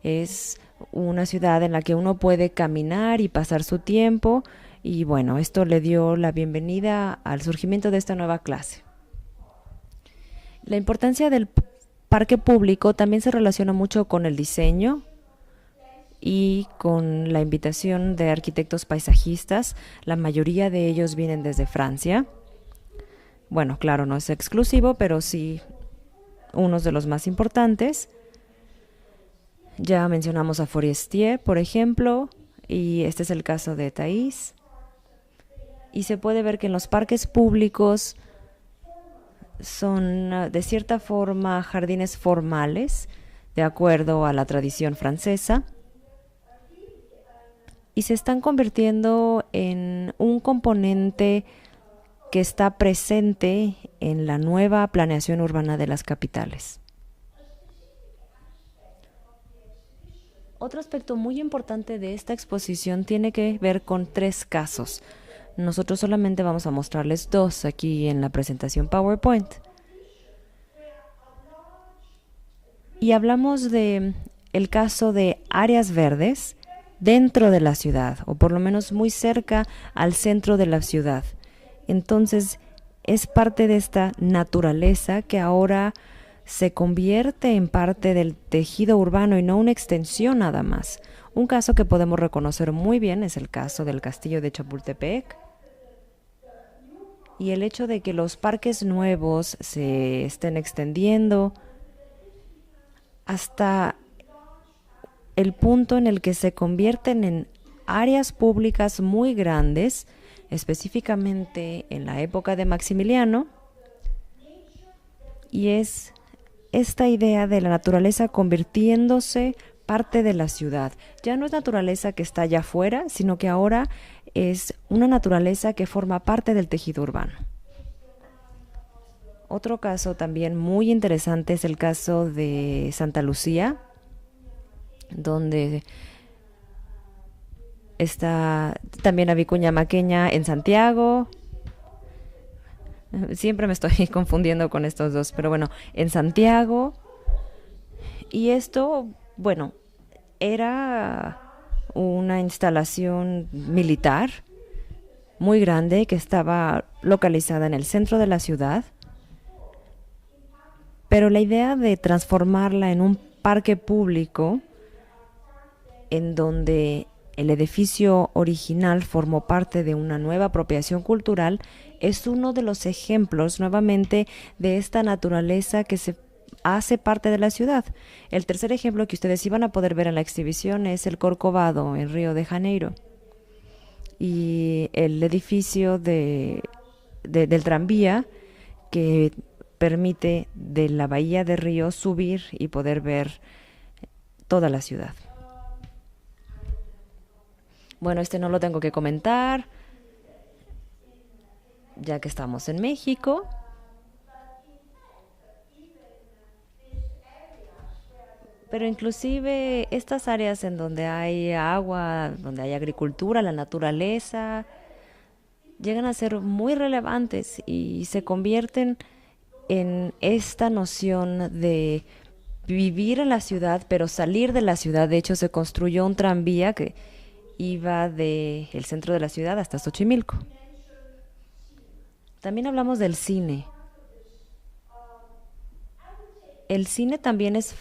Es una ciudad en la que uno puede caminar y pasar su tiempo y bueno, esto le dio la bienvenida al surgimiento de esta nueva clase. La importancia del parque público también se relaciona mucho con el diseño y con la invitación de arquitectos paisajistas. La mayoría de ellos vienen desde Francia. Bueno, claro, no es exclusivo, pero sí unos de los más importantes. Ya mencionamos a Forestier, por ejemplo, y este es el caso de Thaís. Y se puede ver que en los parques públicos son de cierta forma jardines formales, de acuerdo a la tradición francesa, y se están convirtiendo en un componente que está presente en la nueva planeación urbana de las capitales. Otro aspecto muy importante de esta exposición tiene que ver con 3 casos. Nosotros solamente vamos a mostrarles 2 aquí en la presentación PowerPoint. Y hablamos de el caso de áreas verdes dentro de la ciudad, o por lo menos muy cerca al centro de la ciudad. Entonces, es parte de esta naturaleza que ahora se convierte en parte del tejido urbano y no una extensión nada más. Un caso que podemos reconocer muy bien es el caso del castillo de Chapultepec, y el hecho de que los parques nuevos se estén extendiendo hasta el punto en el que se convierten en áreas públicas muy grandes, específicamente en la época de Maximiliano, y es esta idea de la naturaleza convirtiéndose parte de la ciudad. Ya no es naturaleza que está allá afuera, sino que ahora es una naturaleza que forma parte del tejido urbano. Otro caso también muy interesante es el caso de Santa Lucía, donde está también la Vicuña Maqueña en Santiago. Siempre me estoy confundiendo con estos dos, pero bueno, en Santiago. Y esto, bueno, era una instalación militar muy grande que estaba localizada en el centro de la ciudad, pero la idea de transformarla en un parque público en donde el edificio original formó parte de una nueva apropiación cultural es uno de los ejemplos nuevamente de esta naturaleza que se hace parte de la ciudad. El tercer ejemplo que ustedes iban a poder ver en la exhibición es el Corcovado en Río de Janeiro y el edificio del tranvía que permite de la bahía de Río subir y poder ver toda la ciudad. Bueno, este no lo tengo que comentar, ya que estamos en México. Pero inclusive estas áreas en donde hay agua, donde hay agricultura, la naturaleza, llegan a ser muy relevantes y se convierten en esta noción de vivir en la ciudad, pero salir de la ciudad. De hecho, se construyó un tranvía que iba del centro de la ciudad hasta Xochimilco. También hablamos del cine. El cine también es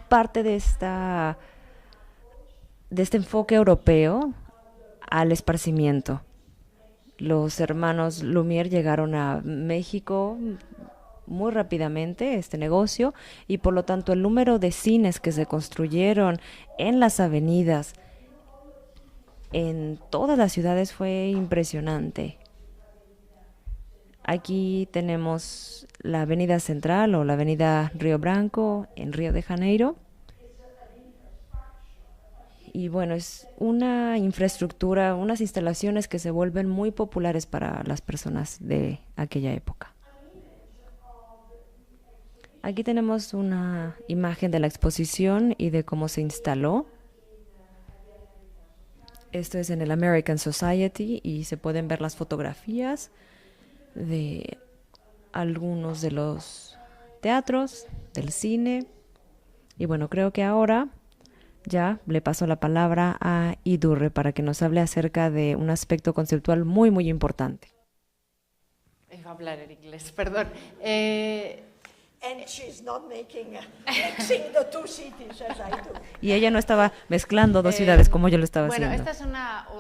parte de este enfoque europeo al esparcimiento. Los hermanos Lumière llegaron a México muy rápidamente, este negocio, y por lo tanto el número de cines que se construyeron en las avenidas en todas las ciudades fue impresionante. Aquí tenemos la Avenida Central o la Avenida Río Branco en Río de Janeiro. Y bueno, es una infraestructura, unas instalaciones que se vuelven muy populares para las personas de aquella época. Aquí tenemos una imagen de la exposición y de cómo se instaló. Esto es en el American Society y se pueden ver las fotografías de algunos de los teatros, del cine. Y bueno, creo que ahora ya le paso la palabra a Idurre para que nos hable acerca de un aspecto conceptual muy, muy importante. Iba a hablar en inglés, perdón. And she's not mixing the two cities as I do. Y ella no estaba mezclando dos ciudades como yo lo estaba bueno, haciendo. Esta es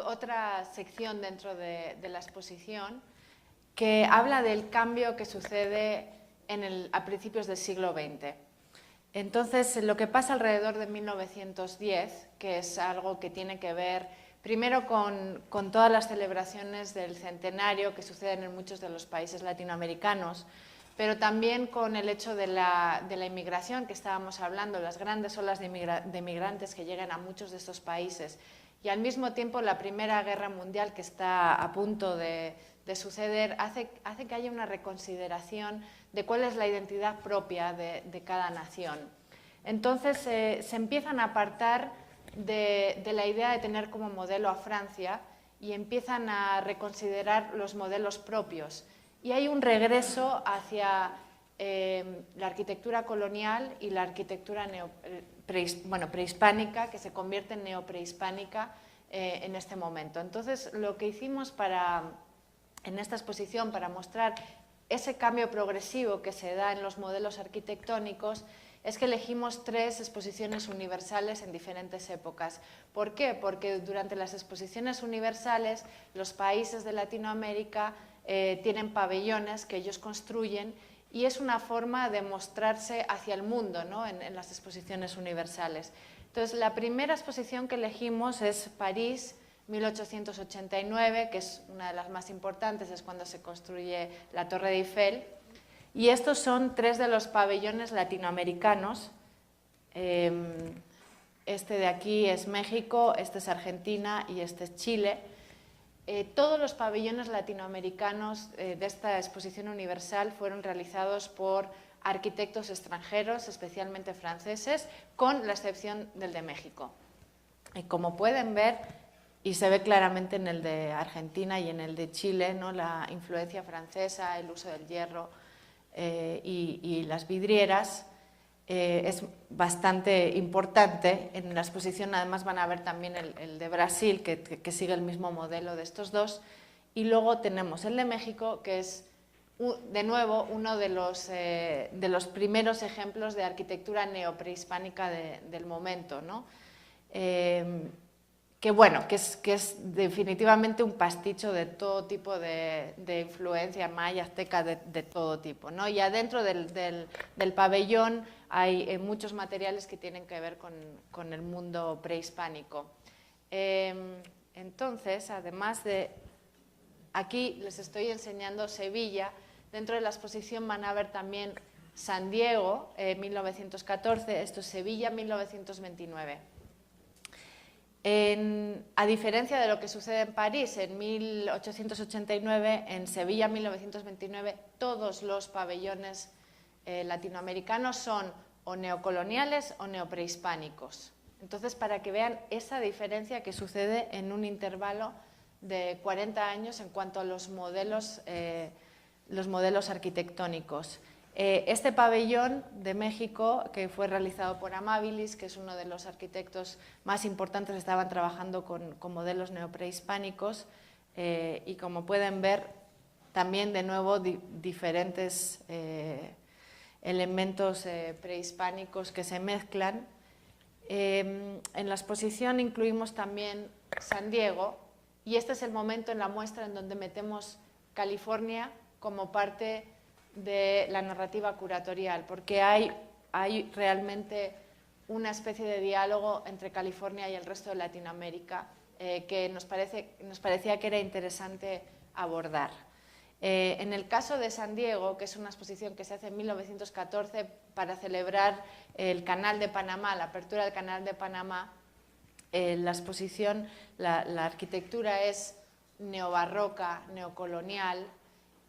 otra sección dentro de la exposición que habla del cambio que sucede a principios del siglo XX. Entonces, lo que pasa alrededor de 1910, que es algo que tiene que ver primero con todas las celebraciones del centenario que suceden en muchos de los países latinoamericanos, pero también con el hecho de la inmigración que estábamos hablando, las grandes olas de inmigrantes que llegan a muchos de estos países, y al mismo tiempo la Primera Guerra Mundial que está a punto de suceder, hace que haya una reconsideración de cuál es la identidad propia de cada nación. Entonces se empiezan a apartar de la idea de tener como modelo a Francia y empiezan a reconsiderar los modelos propios. Y hay un regreso hacia la arquitectura colonial y la arquitectura prehispánica, que se convierte en neoprehispánica en este momento. Entonces, lo que hicimos en esta exposición para mostrar ese cambio progresivo que se da en los modelos arquitectónicos es que elegimos 3 exposiciones universales en diferentes épocas. ¿Por qué? Porque durante las exposiciones universales los países de Latinoamérica tienen pabellones que ellos construyen y es una forma de mostrarse hacia el mundo, ¿no? en las exposiciones universales. Entonces, la primera exposición que elegimos es París, 1889, que es una de las más importantes, es cuando se construye la Torre de Eiffel. Y estos son 3 de los pabellones latinoamericanos. Este de aquí es México, este es Argentina y este es Chile. Todos los pabellones latinoamericanos de esta exposición universal fueron realizados por arquitectos extranjeros, especialmente franceses, con la excepción del de México. Y como pueden ver, y se ve claramente en el de Argentina y en el de Chile, ¿no? La influencia francesa, el uso del hierro y las vidrieras es bastante importante. En la exposición además van a ver también el de Brasil, que sigue el mismo modelo de estos dos. Y luego tenemos el de México, que es de nuevo uno de los primeros ejemplos de arquitectura neoprehispánica del momento, ¿no? Que bueno, que es definitivamente un pasticho de todo tipo de influencia maya, azteca, de todo tipo, ¿no? Y adentro del pabellón hay muchos materiales que tienen que ver con el mundo prehispánico. Entonces, además de... Aquí les estoy enseñando Sevilla. Dentro de la exposición van a ver también San Diego, 1914, esto es Sevilla, 1929. A diferencia de lo que sucede en París en 1889, en Sevilla 1929 todos los pabellones latinoamericanos son o neocoloniales o neoprehispánicos. Entonces, para que vean esa diferencia que sucede en un intervalo de 40 años en cuanto a los modelos arquitectónicos. Este pabellón de México, que fue realizado por Amabilis, que es uno de los arquitectos más importantes, estaban trabajando con modelos neoprehispánicos y como pueden ver, también de nuevo diferentes elementos prehispánicos que se mezclan. En la exposición incluimos también San Diego y este es el momento en la muestra en donde metemos California como parte de la narrativa curatorial, porque hay realmente una especie de diálogo entre California y el resto de Latinoamérica que nos parecía que era interesante abordar. En el caso de San Diego, que es una exposición que se hace en 1914 para celebrar el Canal de Panamá, la apertura del Canal de Panamá, la exposición, la arquitectura es neobarroca, neocolonial.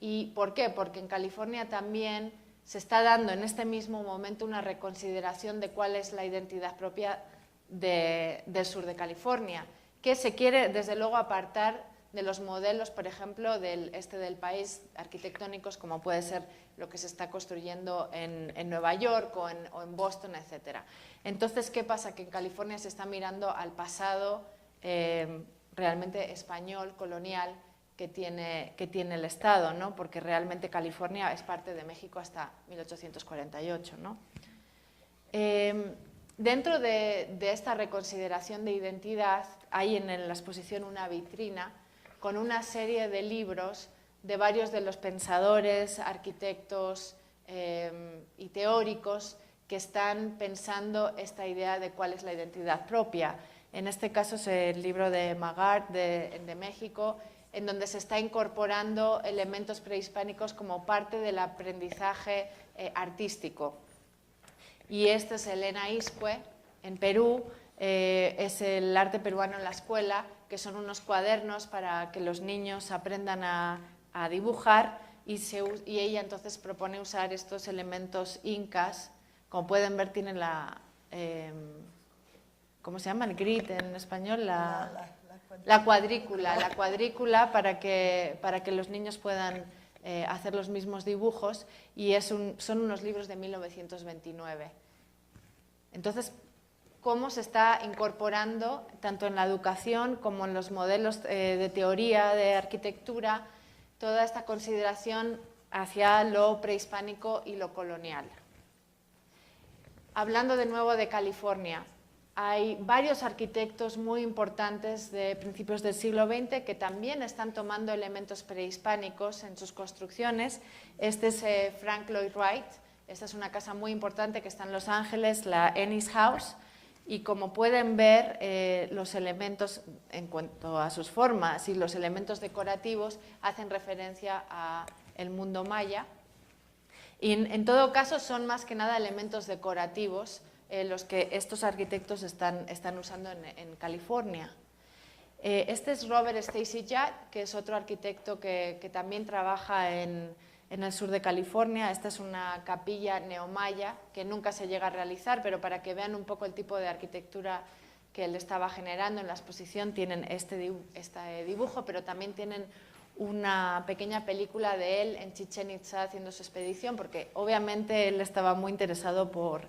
¿Y por qué? Porque en California también se está dando en este mismo momento una reconsideración de cuál es la identidad propia del sur de California, que se quiere desde luego apartar de los modelos, por ejemplo, del este del país arquitectónicos, como puede ser lo que se está construyendo en Nueva York o en Boston, etc. Entonces, ¿qué pasa? Que en California se está mirando al pasado realmente español, colonial, que tiene el Estado, ¿no? Porque realmente California es parte de México hasta 1848, ¿no? Dentro de esta reconsideración de identidad hay en la exposición una vitrina con una serie de libros de varios de los pensadores, arquitectos y teóricos que están pensando esta idea de cuál es la identidad propia. En este caso es el libro de Magart de México, en donde se está incorporando elementos prehispánicos como parte del aprendizaje artístico. Y este es Elena Iscue, en Perú, es el arte peruano en la escuela, que son unos cuadernos para que los niños aprendan a dibujar, y ella entonces propone usar estos elementos incas. Como pueden ver, tienen la... ¿cómo se llama? El grid en español, la cuadrícula para que los niños puedan hacer los mismos dibujos, y son unos libros de 1929. Entonces, cómo se está incorporando, tanto en la educación como en los modelos de teoría de arquitectura, toda esta consideración hacia lo prehispánico y lo colonial. Hablando de nuevo de California, hay varios arquitectos muy importantes de principios del siglo XX que también están tomando elementos prehispánicos en sus construcciones. Este es Frank Lloyd Wright. Esta es una casa muy importante que está en Los Ángeles, la Ennis House, y como pueden ver, los elementos en cuanto a sus formas y los elementos decorativos hacen referencia al mundo maya. Y en todo caso son más que nada elementos decorativos los que estos arquitectos están usando en California. Este es Robert Stacy Judd, que es otro arquitecto que también trabaja en el sur de California. Esta es una capilla neomaya que nunca se llega a realizar, pero para que vean un poco el tipo de arquitectura que él estaba generando en la exposición, tienen este dibujo, pero también tienen una pequeña película de él en Chichén Itzá haciendo su expedición, porque obviamente él estaba muy interesado por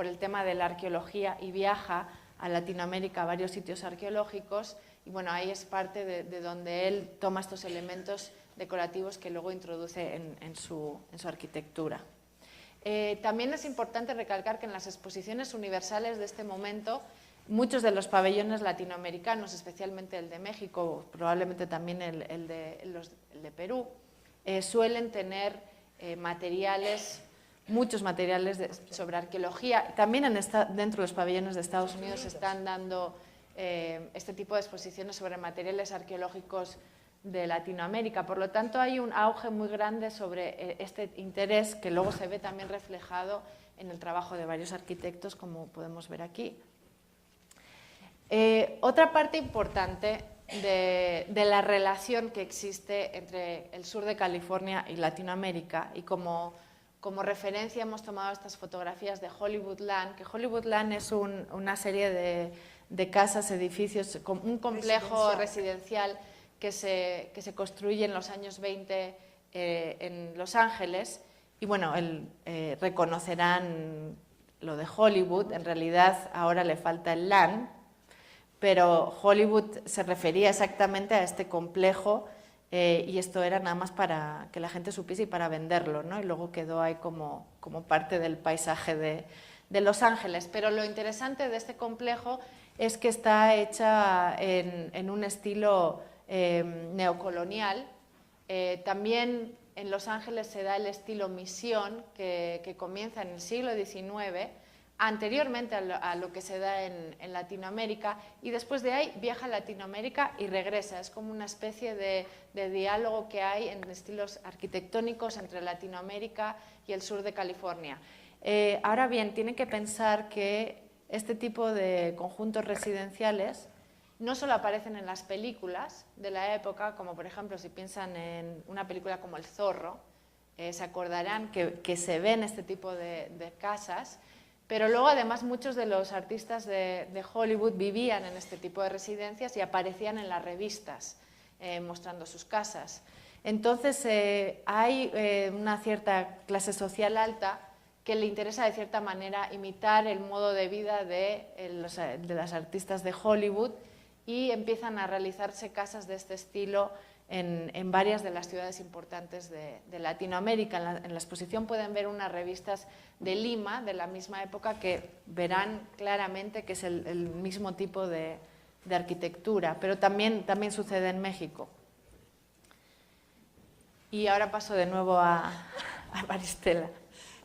el tema de la arqueología y viaja a Latinoamérica a varios sitios arqueológicos, y bueno, ahí es parte de donde él toma estos elementos decorativos que luego introduce en su arquitectura. También es importante recalcar que en las exposiciones universales de este momento, muchos de los pabellones latinoamericanos, especialmente el de México, probablemente también el de Perú, suelen tener muchos materiales sobre arqueología. También dentro de los pabellones de Estados Unidos se están dando este tipo de exposiciones sobre materiales arqueológicos de Latinoamérica. Por lo tanto, hay un auge muy grande sobre este interés que luego se ve también reflejado en el trabajo de varios arquitectos, como podemos ver aquí. Otra parte importante de la relación que existe entre el sur de California y Latinoamérica, y como referencia hemos tomado estas fotografías de Hollywoodland, que Hollywoodland es una serie de casas, edificios, un complejo residencial que se construye en los años 20 en Los Ángeles, y bueno, reconocerán lo de Hollywood. En realidad ahora le falta el land, pero Hollywood se refería exactamente a este complejo, y esto era nada más para que la gente supiese y para venderlo, ¿no? Y luego quedó ahí como parte del paisaje de Los Ángeles. Pero lo interesante de este complejo es que está hecha en un estilo neocolonial. También en Los Ángeles se da el estilo misión, que comienza en el siglo XIX, anteriormente a lo que se da en Latinoamérica, y después de ahí viaja a Latinoamérica y regresa. Es como una especie de diálogo que hay en estilos arquitectónicos entre Latinoamérica y el sur de California. Ahora bien, tienen que pensar que este tipo de conjuntos residenciales no solo aparecen en las películas de la época, como por ejemplo si piensan en una película como El Zorro, se acordarán que se ven este tipo de casas, pero luego además muchos de los artistas de Hollywood vivían en este tipo de residencias y aparecían en las revistas mostrando sus casas. Entonces hay una cierta clase social alta que le interesa de cierta manera imitar el modo de vida de las artistas de Hollywood, y empiezan a realizarse casas de este estilo en varias de las ciudades importantes de Latinoamérica. En la exposición pueden ver unas revistas de Lima, de la misma época, que verán claramente que es el mismo tipo de arquitectura, pero también sucede en México. Y ahora paso de nuevo a Maristela.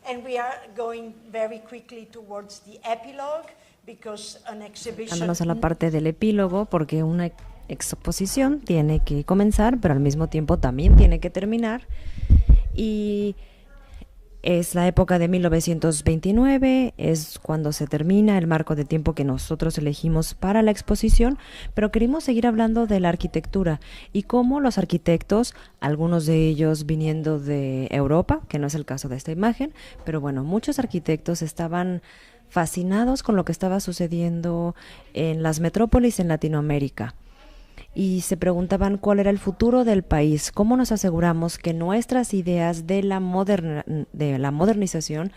And we are going very quickly towards the epilogue because an exhibition. Vámonos a la parte del epílogo, porque una exposición tiene que comenzar, pero al mismo tiempo también tiene que terminar. Y es la época de 1929, es cuando se termina el marco de tiempo que nosotros elegimos para la exposición, pero queremos seguir hablando de la arquitectura y cómo los arquitectos, algunos de ellos viniendo de Europa, que no es el caso de esta imagen, pero bueno, muchos arquitectos estaban fascinados con lo que estaba sucediendo en las metrópolis en Latinoamérica. Y se preguntaban cuál era el futuro del país, cómo nos aseguramos que nuestras ideas de la modernización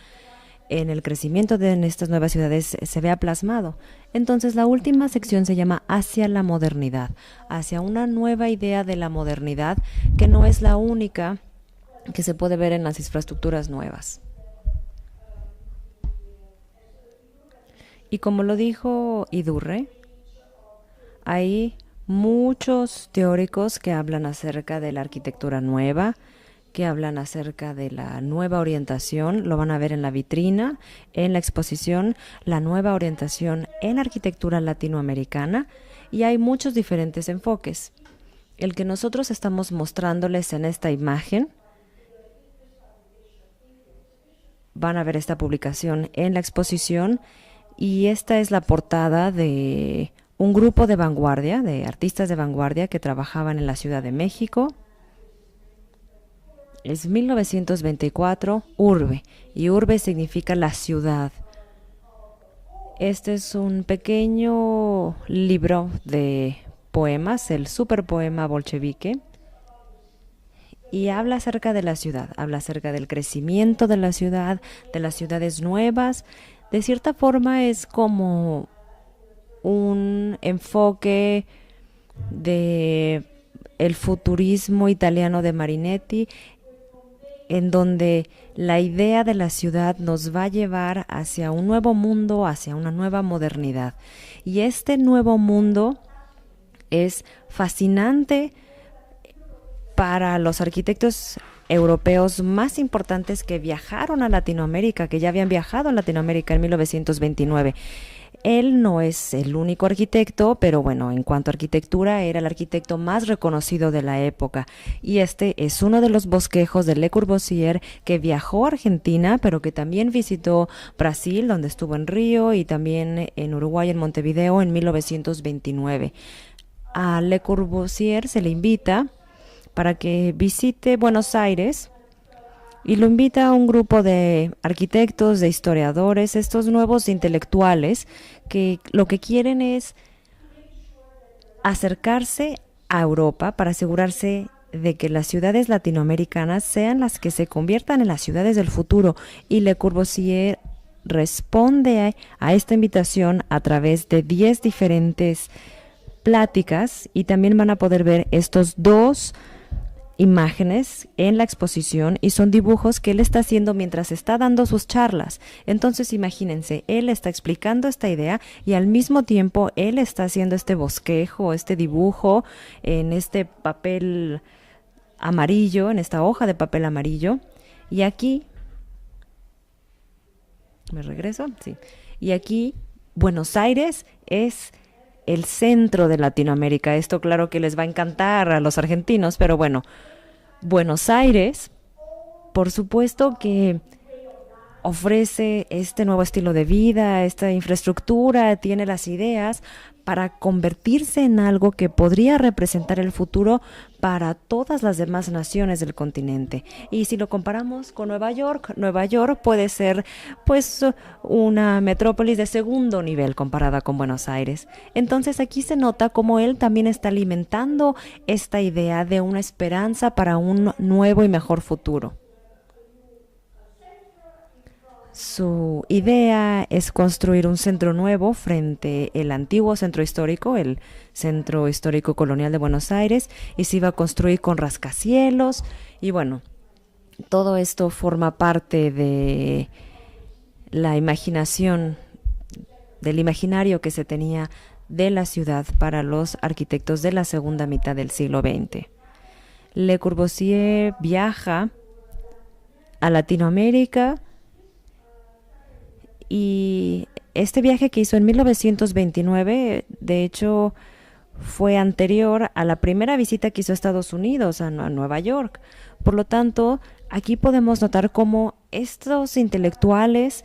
en el crecimiento de estas nuevas ciudades se vea plasmado. Entonces la última sección se llama Hacia la modernidad, hacia una nueva idea de la modernidad que no es la única que se puede ver en las infraestructuras nuevas. Y como lo dijo Idurre, hay muchos teóricos que hablan acerca de la arquitectura nueva, que hablan acerca de la nueva orientación, lo van a ver en la vitrina, en la exposición, la nueva orientación en arquitectura latinoamericana, y hay muchos diferentes enfoques. El que nosotros estamos mostrándoles en esta imagen, van a ver esta publicación en la exposición, y esta es la portada de un grupo de vanguardia, de artistas de vanguardia que trabajaban en la Ciudad de México. Es 1924, Urbe, y Urbe significa la ciudad. Este es un pequeño libro de poemas, el superpoema bolchevique, y habla acerca de la ciudad, habla acerca del crecimiento de la ciudad, de las ciudades nuevas. De cierta forma es como un enfoque de el futurismo italiano de Marinetti, en donde la idea de la ciudad nos va a llevar hacia un nuevo mundo, hacia una nueva modernidad. Y este nuevo mundo es fascinante para los arquitectos europeos más importantes que viajaron a Latinoamérica, que ya habían viajado a Latinoamérica en 1929. Él no es el único arquitecto, pero bueno, en cuanto a arquitectura, era el arquitecto más reconocido de la época. Y este es uno de los bosquejos de Le Corbusier, que viajó a Argentina, pero que también visitó Brasil, donde estuvo en Río, y también en Uruguay, en Montevideo, en 1929. A Le Corbusier se le invita para que visite Buenos Aires, y lo invita a un grupo de arquitectos, de historiadores, estos nuevos intelectuales que lo que quieren es acercarse a Europa para asegurarse de que las ciudades latinoamericanas sean las que se conviertan en las ciudades del futuro. Y Le Corbusier responde a esta invitación a través de 10 diferentes pláticas, y también van a poder ver estos dos imágenes en la exposición, y son dibujos que él está haciendo mientras está dando sus charlas. Entonces imagínense, él está explicando esta idea y al mismo tiempo él está haciendo este bosquejo, este dibujo en este papel amarillo, en esta hoja de papel amarillo. Y aquí, ¿me regreso? Sí. Y aquí Buenos Aires es el centro de Latinoamérica. Esto claro que les va a encantar a los argentinos, pero bueno, Buenos Aires, por supuesto que ofrece este nuevo estilo de vida, esta infraestructura, tiene las ideas para convertirse en algo que podría representar el futuro para todas las demás naciones del continente. Y si lo comparamos con Nueva York puede ser pues una metrópolis de segundo nivel comparada con Buenos Aires. Entonces aquí se nota cómo él también está alimentando esta idea de una esperanza para un nuevo y mejor futuro. Su idea es construir un centro nuevo frente al antiguo centro histórico, el Centro Histórico Colonial de Buenos Aires, y se iba a construir con rascacielos. Y bueno, todo esto forma parte de la imaginación, del imaginario que se tenía de la ciudad para los arquitectos de la segunda mitad del siglo XX. Le Corbusier viaja a Latinoamérica y este viaje que hizo en 1929, de hecho, fue anterior a la primera visita que hizo a Estados Unidos, a Nueva York. Por lo tanto, aquí podemos notar cómo estos intelectuales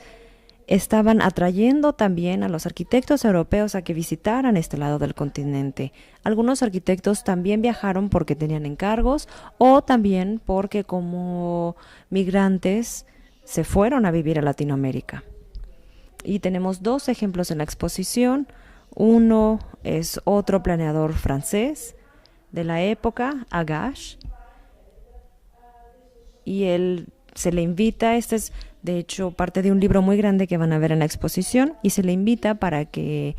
estaban atrayendo también a los arquitectos europeos a que visitaran este lado del continente. Algunos arquitectos también viajaron porque tenían encargos o también porque como migrantes se fueron a vivir a Latinoamérica. Y tenemos dos ejemplos en la exposición. Uno es otro planeador francés de la época, Agache, y él se le invita, este es de hecho parte de un libro muy grande que van a ver en la exposición, y se le invita para que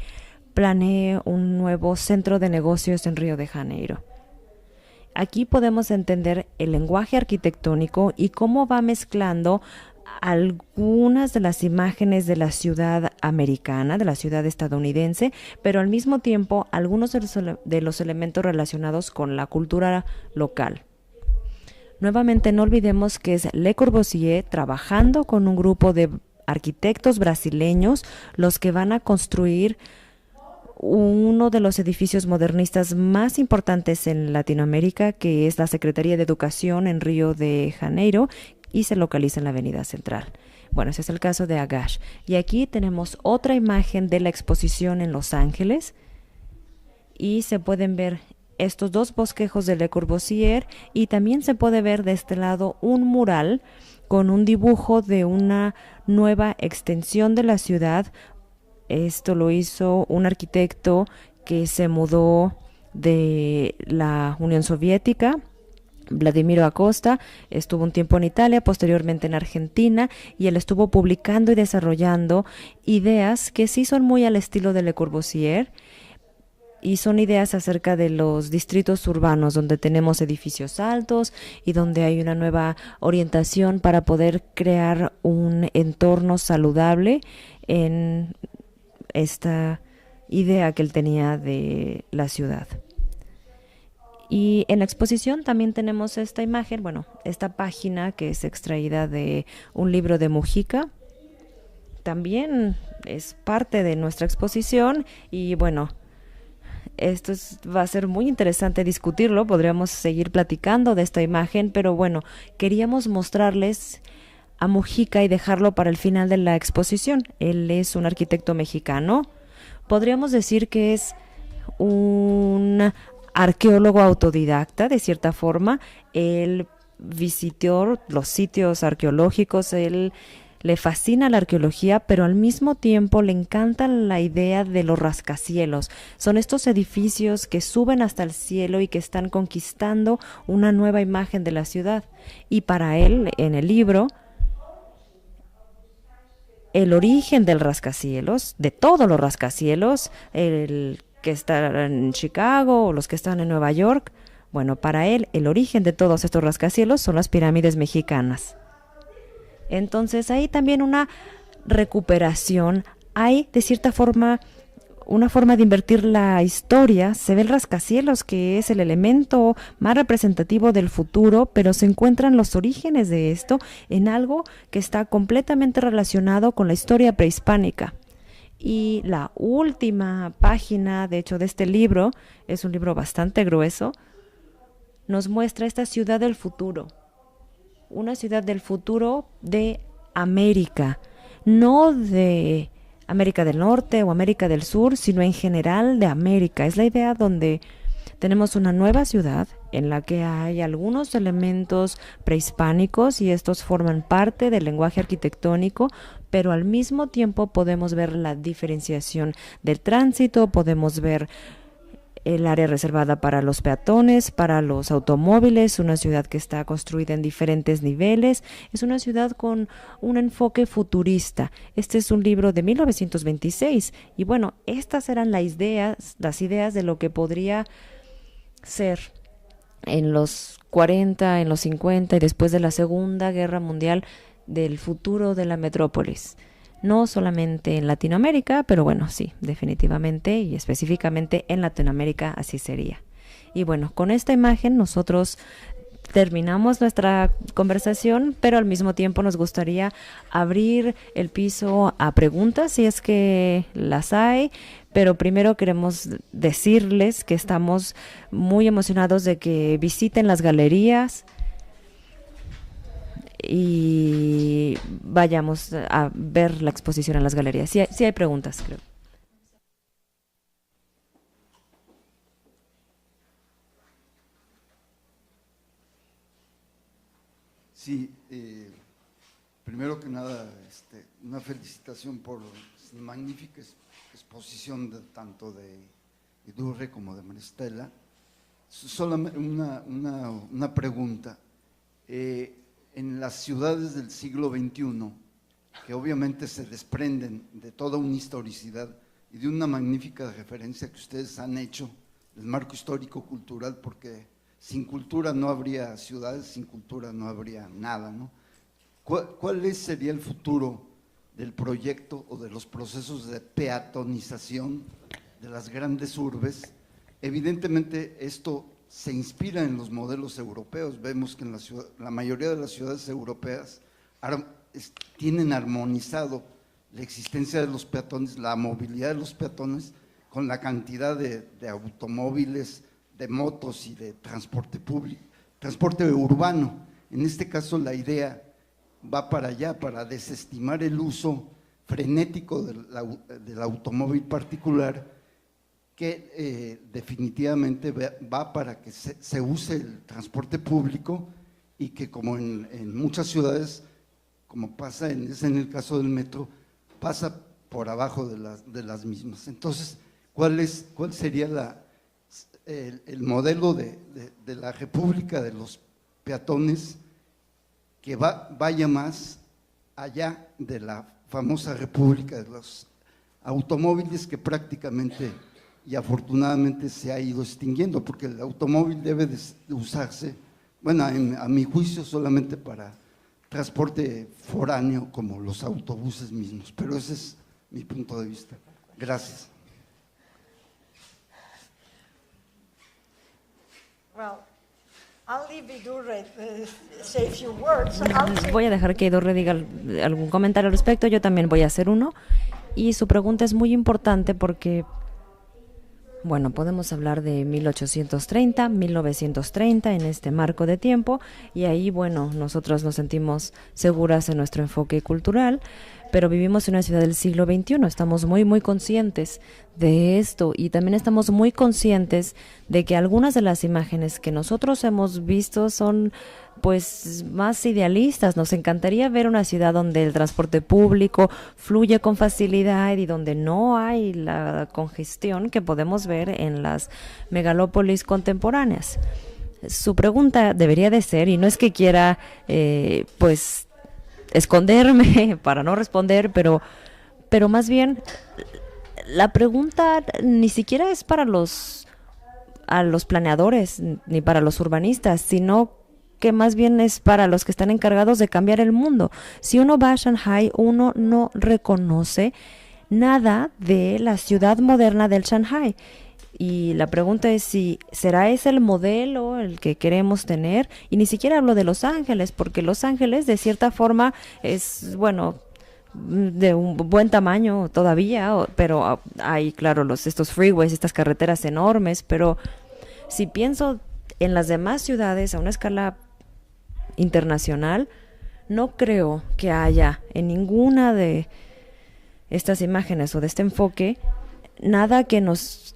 planee un nuevo centro de negocios en Río de Janeiro. Aquí podemos entender el lenguaje arquitectónico y cómo va mezclando algunas de las imágenes de la ciudad americana, de la ciudad estadounidense, pero al mismo tiempo algunos de los elementos relacionados con la cultura local. Nuevamente no olvidemos que es Le Corbusier trabajando con un grupo de arquitectos brasileños los que van a construir uno de los edificios modernistas más importantes en Latinoamérica, que es la Secretaría de Educación en Río de Janeiro, y se localiza en la Avenida Central. Bueno, ese es el caso de Agache. Y aquí tenemos otra imagen de la exposición en Los Ángeles, y se pueden ver estos dos bosquejos de Le Corbusier, y también se puede ver de este lado un mural con un dibujo de una nueva extensión de la ciudad. Esto lo hizo un arquitecto que se mudó de la Unión Soviética, Vladimiro Acosta. Estuvo un tiempo en Italia, posteriormente en Argentina, y él estuvo publicando y desarrollando ideas que sí son muy al estilo de Le Corbusier, y son ideas acerca de los distritos urbanos donde tenemos edificios altos y donde hay una nueva orientación para poder crear un entorno saludable en esta idea que él tenía de la ciudad. Y en la exposición también tenemos esta imagen, bueno, esta página que es extraída de un libro de Mujica. También es parte de nuestra exposición y bueno, va a ser muy interesante discutirlo, podríamos seguir platicando de esta imagen, pero bueno, queríamos mostrarles a Mujica y dejarlo para el final de la exposición. Él es un arquitecto mexicano, podríamos decir que es un arqueólogo autodidacta de cierta forma. Él visitó los sitios arqueológicos, él le fascina la arqueología, pero al mismo tiempo le encanta la idea de los rascacielos. Son estos edificios que suben hasta el cielo y que están conquistando una nueva imagen de la ciudad. Y para él, en el libro, el origen del rascacielos, de todos los rascacielos, el que está en Chicago o los que están en Nueva York, bueno, para él el origen de todos estos rascacielos son las pirámides mexicanas. Entonces hay también una recuperación, hay de cierta forma una forma de invertir la historia. Se ve el rascacielos, que es el elemento más representativo del futuro, pero se encuentran los orígenes de esto en algo que está completamente relacionado con la historia prehispánica. Y la última página, de hecho, de este libro, es un libro bastante grueso, nos muestra esta ciudad del futuro. Una ciudad del futuro de América, no de América del Norte o América del Sur, sino en general de América. Es la idea donde tenemos una nueva ciudad en la que hay algunos elementos prehispánicos y estos forman parte del lenguaje arquitectónico, pero al mismo tiempo podemos ver la diferenciación del tránsito, podemos ver el área reservada para los peatones, para los automóviles, una ciudad que está construida en diferentes niveles, es una ciudad con un enfoque futurista. Este es un libro de 1926 y bueno, estas eran las ideas de lo que podría ser en los 40, en los 50 y después de la Segunda Guerra Mundial del futuro de la metrópolis. No solamente en Latinoamérica, pero bueno, sí, definitivamente y específicamente en Latinoamérica así sería. Y bueno, con esta imagen nosotros terminamos nuestra conversación, pero al mismo tiempo nos gustaría abrir el piso a preguntas, si es que las hay, pero primero queremos decirles que estamos muy emocionados de que visiten las galerías y vayamos a ver la exposición en las galerías. Sí hay preguntas, creo. Sí, primero que nada, una felicitación por la magnífica exposición tanto de Idurre como de Maristela. Solamente una pregunta. En las ciudades del siglo XXI, que obviamente se desprenden de toda una historicidad y de una magnífica referencia que ustedes han hecho del marco histórico-cultural, porque sin cultura no habría ciudades, sin cultura no habría nada, ¿no? ¿Cuál sería el futuro del proyecto o de los procesos de peatonización de las grandes urbes? Evidentemente esto se inspira en los modelos europeos. Vemos que en la mayoría de las ciudades europeas tienen armonizado la existencia de los peatones, la movilidad de los peatones con la cantidad de automóviles, de motos y de transporte público, transporte urbano. En este caso la idea va para allá, para desestimar el uso frenético del automóvil particular, que definitivamente va para que se use el transporte público y que, como en muchas ciudades, como pasa en el caso del metro, pasa por abajo de las mismas. Entonces, ¿cuál sería el modelo de la República de los peatones que vaya más allá de la famosa República de los automóviles, que prácticamente y afortunadamente se ha ido extinguiendo, porque el automóvil debe de usarse, bueno, a mi juicio, solamente para transporte foráneo, como los autobuses mismos, pero ese es mi punto de vista. Gracias. Well, I'll leave Idurre say a few words. I'll say- Voy a dejar que Idurre diga algún comentario al respecto, yo también voy a hacer uno. Y su pregunta es muy importante porque, bueno, podemos hablar de 1830, 1930 en este marco de tiempo y ahí, bueno, nosotros nos sentimos seguras en nuestro enfoque cultural, pero vivimos en una ciudad del siglo XXI, estamos muy, muy conscientes de esto y también estamos muy conscientes de que algunas de las imágenes que nosotros hemos visto son pues más idealistas. Nos encantaría ver una ciudad donde el transporte público fluye con facilidad y donde no hay la congestión que podemos ver en las megalópolis contemporáneas. Su pregunta debería de ser, y no es que quiera pues esconderme para no responder, pero más bien la pregunta ni siquiera es para a los planeadores ni para los urbanistas, sino que más bien es para los que están encargados de cambiar el mundo. Si uno va a Shanghái, uno no reconoce nada de la ciudad moderna del Shanghái. Y la pregunta es si será ese el modelo el que queremos tener. Y ni siquiera hablo de Los Ángeles, porque Los Ángeles de cierta forma es, bueno, de un buen tamaño todavía, pero hay, claro, estos freeways, estas carreteras enormes, pero si pienso en las demás ciudades a una escala internacional, no creo que haya en ninguna de estas imágenes o de este enfoque nada que nos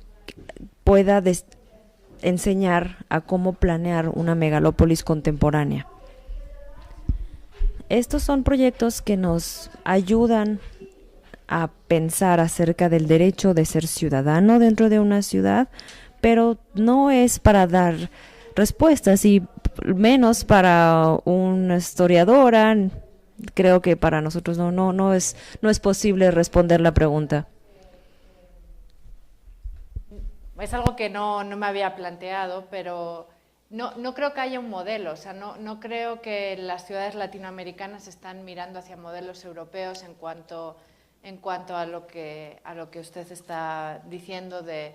pueda enseñar a cómo planear una megalópolis contemporánea. Estos son proyectos que nos ayudan a pensar acerca del derecho de ser ciudadano dentro de una ciudad, pero no es para dar respuestas y menos para una historiadora. Creo que para nosotros no es posible responder la pregunta. Es algo que no me había planteado, pero no creo que haya un modelo. O sea, no creo que las ciudades latinoamericanas están mirando hacia modelos europeos en cuanto a lo que usted está diciendo de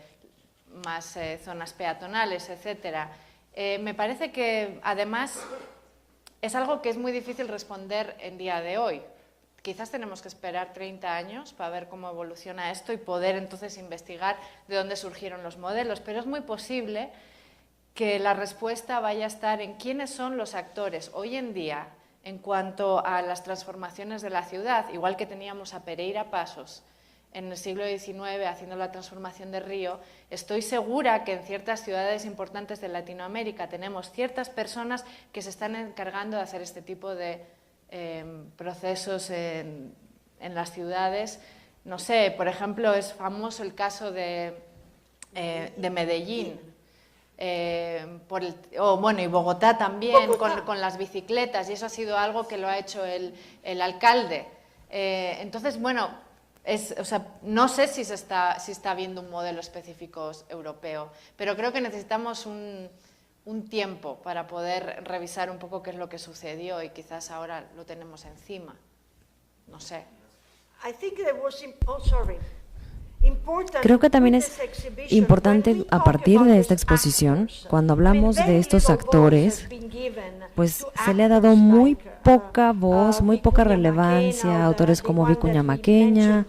más zonas peatonales, etcétera. Me parece que, además, es algo que es muy difícil responder en día de hoy. Quizás tenemos que esperar 30 años para ver cómo evoluciona esto y poder entonces investigar de dónde surgieron los modelos, pero es muy posible que la respuesta vaya a estar en quiénes son los actores hoy en día en cuanto a las transformaciones de la ciudad, igual que teníamos a Pereira Passos en el siglo XIX haciendo la transformación de Río. Estoy segura que en ciertas ciudades importantes de Latinoamérica tenemos ciertas personas que se están encargando de hacer este tipo de procesos en las ciudades. No sé, por ejemplo, es famoso el caso de Medellín, y Bogotá también, con las bicicletas, y eso ha sido algo que lo ha hecho el alcalde. Entonces, bueno, no sé si está viendo un modelo específico europeo, pero creo que necesitamos un tiempo para poder revisar un poco qué es lo que sucedió y quizás ahora lo tenemos encima. No sé. Creo que también es importante, a partir de esta exposición, cuando hablamos de estos actores, pues se le ha dado muy poca voz, muy poca relevancia a autores como Vicuña Maqueña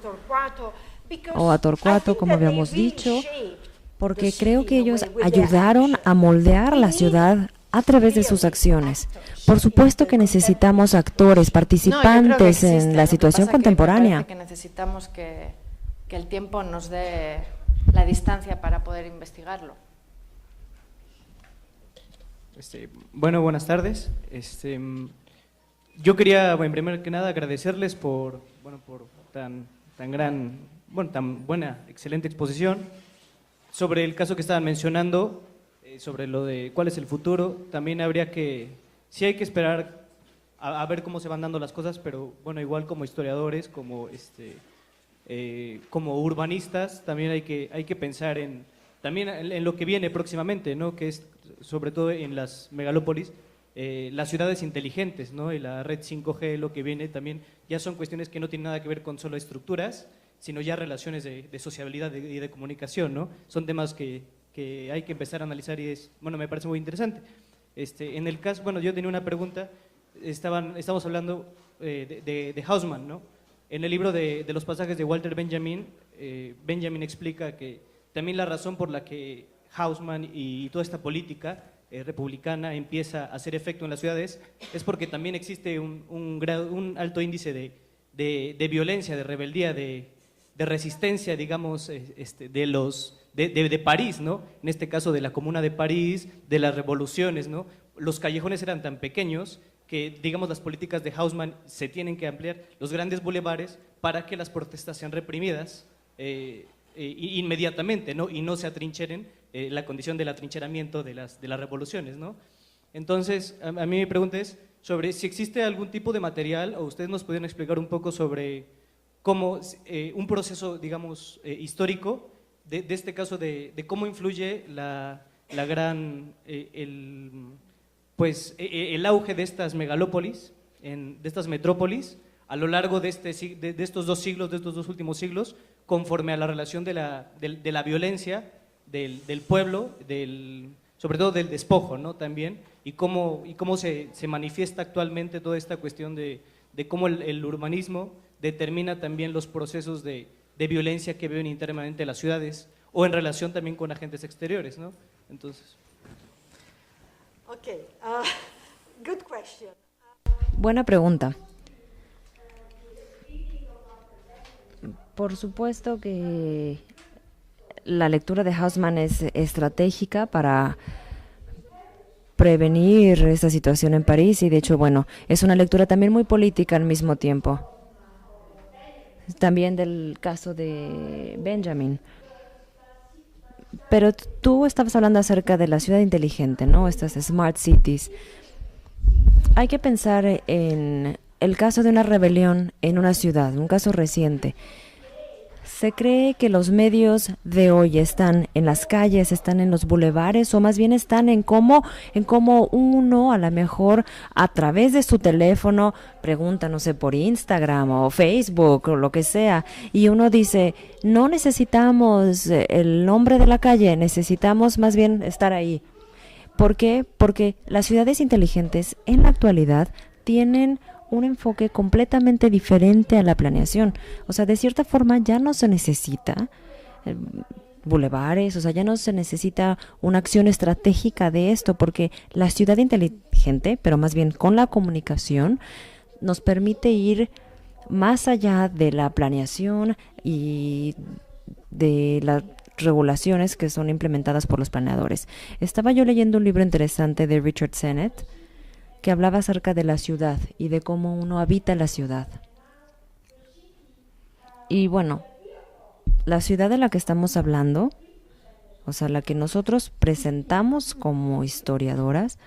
o a Torcuato, como habíamos dicho, porque creo que ellos ayudaron a moldear la ciudad a través de sus acciones. Por supuesto que necesitamos actores, participantes en la situación contemporánea. Me parece que necesitamos que el tiempo nos dé la distancia para poder investigarlo. Bueno, buenas tardes. Yo quería, en primer que nada, agradecerles por tan buena, excelente exposición. Sobre el caso que estaban mencionando, sobre lo de cuál es el futuro, también habría que, sí hay que esperar a ver cómo se van dando las cosas, pero bueno, igual como historiadores, como urbanistas, también hay que pensar también en lo que viene próximamente, ¿no? Que es sobre todo en las megalópolis, las ciudades inteligentes, ¿no? Y la red 5G, lo que viene también, ya son cuestiones que no tienen nada que ver con solo estructuras, sino ya relaciones de sociabilidad y de comunicación, ¿no? Son temas que hay que empezar a analizar y me parece muy interesante. En el caso, yo tenía una pregunta, estamos hablando de Hausmann, ¿no? En el libro de los pasajes de Walter Benjamin, Benjamin explica que también la razón por la que Hausmann y toda esta política republicana empieza a hacer efecto en las ciudades es porque también existe un alto índice de violencia, de rebeldía, de resistencia, digamos, de París, ¿no? En este caso de la Comuna de París, de las revoluciones, ¿no? Los callejones eran tan pequeños que, digamos, las políticas de Hausmann se tienen que ampliar los grandes bulevares para que las protestas sean reprimidas inmediatamente, ¿no? Y no se atrincheren, la condición del atrincheramiento de las revoluciones, ¿no? Entonces, a mí mi pregunta es sobre si existe algún tipo de material, o ustedes nos podrían explicar un poco sobre cómo un proceso, digamos, histórico de este caso de cómo influye el auge de estas megalópolis, de estas metrópolis, a lo largo de estos 2 siglos, de estos 2 últimos siglos, conforme a la relación de la violencia del pueblo, sobre todo del despojo, ¿no? También, y cómo se manifiesta actualmente toda esta cuestión de cómo el urbanismo determina también los procesos de violencia que viven internamente las ciudades, o en relación también con agentes exteriores, ¿no? Entonces. Okay, good question. Buena pregunta. Por supuesto que la lectura de Hausmann es estratégica para prevenir esta situación en París y de hecho, es una lectura también muy política al mismo tiempo. También del caso de Benjamin. Pero tú estabas hablando acerca de la ciudad inteligente, ¿no? Estas smart cities. Hay que pensar en el caso de una rebelión en una ciudad, un caso reciente. ¿Se cree que los medios de hoy están en las calles, están en los bulevares, o más bien están en cómo uno, a lo mejor a través de su teléfono, pregunta, no sé, por Instagram o Facebook o lo que sea, y uno dice, no necesitamos el nombre de la calle, necesitamos más bien estar ahí? ¿Por qué? Porque las ciudades inteligentes en la actualidad tienen un enfoque completamente diferente a la planeación. O sea, de cierta forma ya no se necesita bulevares, o sea, ya no se necesita una acción estratégica de esto, porque la ciudad inteligente, pero más bien con la comunicación, nos permite ir más allá de la planeación y de las regulaciones que son implementadas por los planeadores. Estaba yo leyendo un libro interesante de Richard Sennett, que hablaba acerca de la ciudad y de cómo uno habita la ciudad. Y bueno, la ciudad de la que estamos hablando, o sea, la que nosotros presentamos como historiadoras,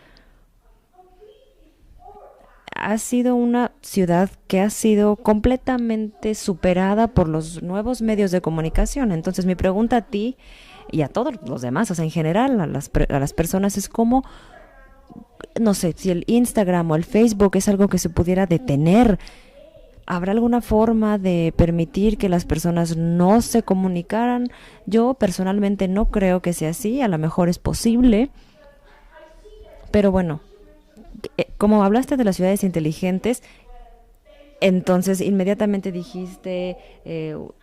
ha sido una ciudad que ha sido completamente superada por los nuevos medios de comunicación. Entonces, mi pregunta a ti y a todos los demás, o sea, en general, a las personas, es cómo, no sé, si el Instagram o el Facebook es algo que se pudiera detener, ¿habrá alguna forma de permitir que las personas no se comunicaran? Yo personalmente no creo que sea así, a lo mejor es posible, pero bueno, como hablaste de las ciudades inteligentes, entonces inmediatamente dijiste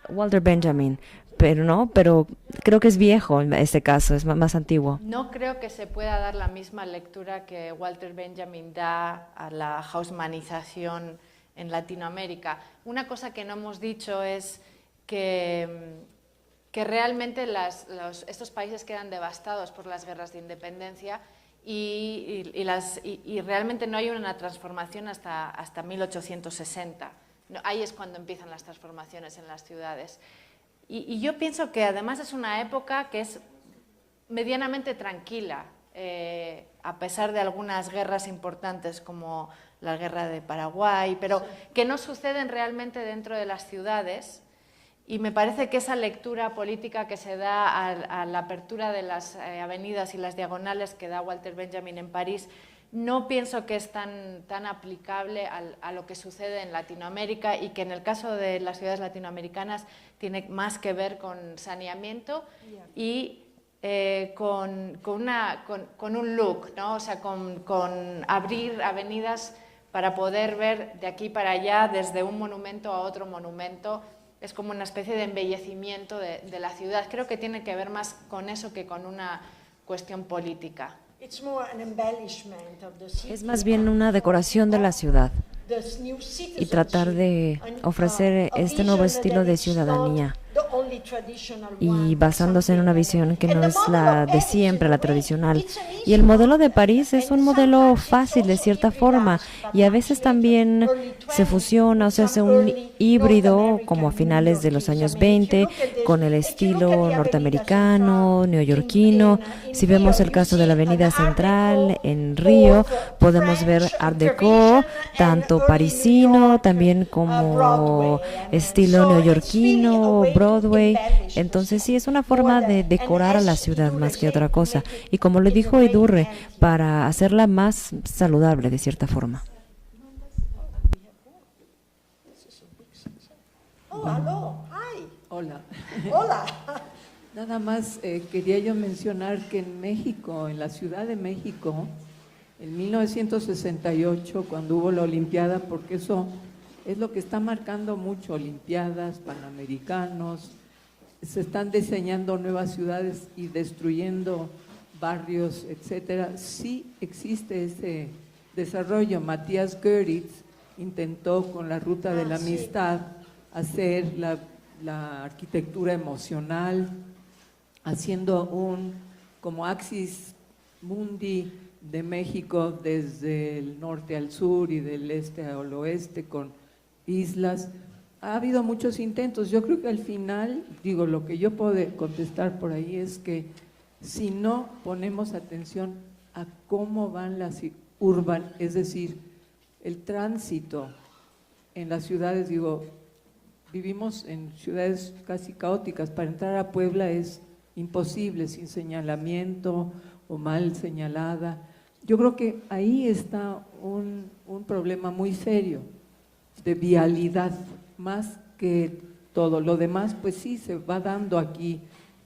Walter Benjamin, pero creo que es viejo este caso, es más antiguo. No creo que se pueda dar la misma lectura que Walter Benjamin da a la haussmannización en Latinoamérica. Una cosa que no hemos dicho es que realmente estos países quedan devastados por las guerras de independencia y realmente no hay una transformación hasta 1860. No, ahí es cuando empiezan las transformaciones en las ciudades. Y yo pienso que además es una época que es medianamente tranquila, a pesar de algunas guerras importantes como la guerra de Paraguay, pero que no suceden realmente dentro de las ciudades. Y me parece que esa lectura política que se da a la apertura de las avenidas y las diagonales que da Walter Benjamin en París, no pienso que es tan aplicable a lo que sucede en Latinoamérica, y que en el caso de las ciudades latinoamericanas tiene más que ver con saneamiento y con un look, ¿no? O sea, con abrir avenidas para poder ver de aquí para allá, desde un monumento a otro monumento. Es como una especie de embellecimiento de la ciudad. Creo que tiene que ver más con eso que con una cuestión política. Es más bien una decoración de la ciudad y tratar de ofrecer este nuevo estilo de ciudadanía, y basándose en una visión que no es la de siempre, la tradicional. Y el modelo de París es un modelo fácil de cierta forma, y a veces también se fusiona, o sea, hace un híbrido como a finales de los años 20 con el estilo norteamericano, neoyorquino. Si vemos el caso de la Avenida Central en Río, podemos ver Art Deco, tanto parisino también como estilo neoyorquino, Broadway. Entonces sí, es una forma de decorar a la ciudad más que otra cosa, y como le dijo Idurre, para hacerla más saludable de cierta forma. Hola. Hola. Nada más quería yo mencionar que en México, en la Ciudad de México, en 1968, cuando hubo la Olimpiada, porque eso es lo que está marcando mucho, Olimpiadas, Panamericanos, se están diseñando nuevas ciudades y destruyendo barrios, etcétera. Sí existe ese desarrollo. Matías Goeritz intentó con la Ruta de la Amistad hacer la arquitectura emocional, haciendo como axis mundi de México desde el norte al sur y del este al oeste, con islas. ha habido muchos intentos. Yo creo que al final, digo, lo que yo puedo contestar por ahí es que si no ponemos atención a cómo van las es decir, el tránsito en las ciudades, digo, vivimos en ciudades casi caóticas, para entrar a Puebla es imposible sin señalamiento o mal señalada. Yo creo que ahí está un problema muy serio de vialidad, más que todo. Lo demás, pues sí, se va dando aquí.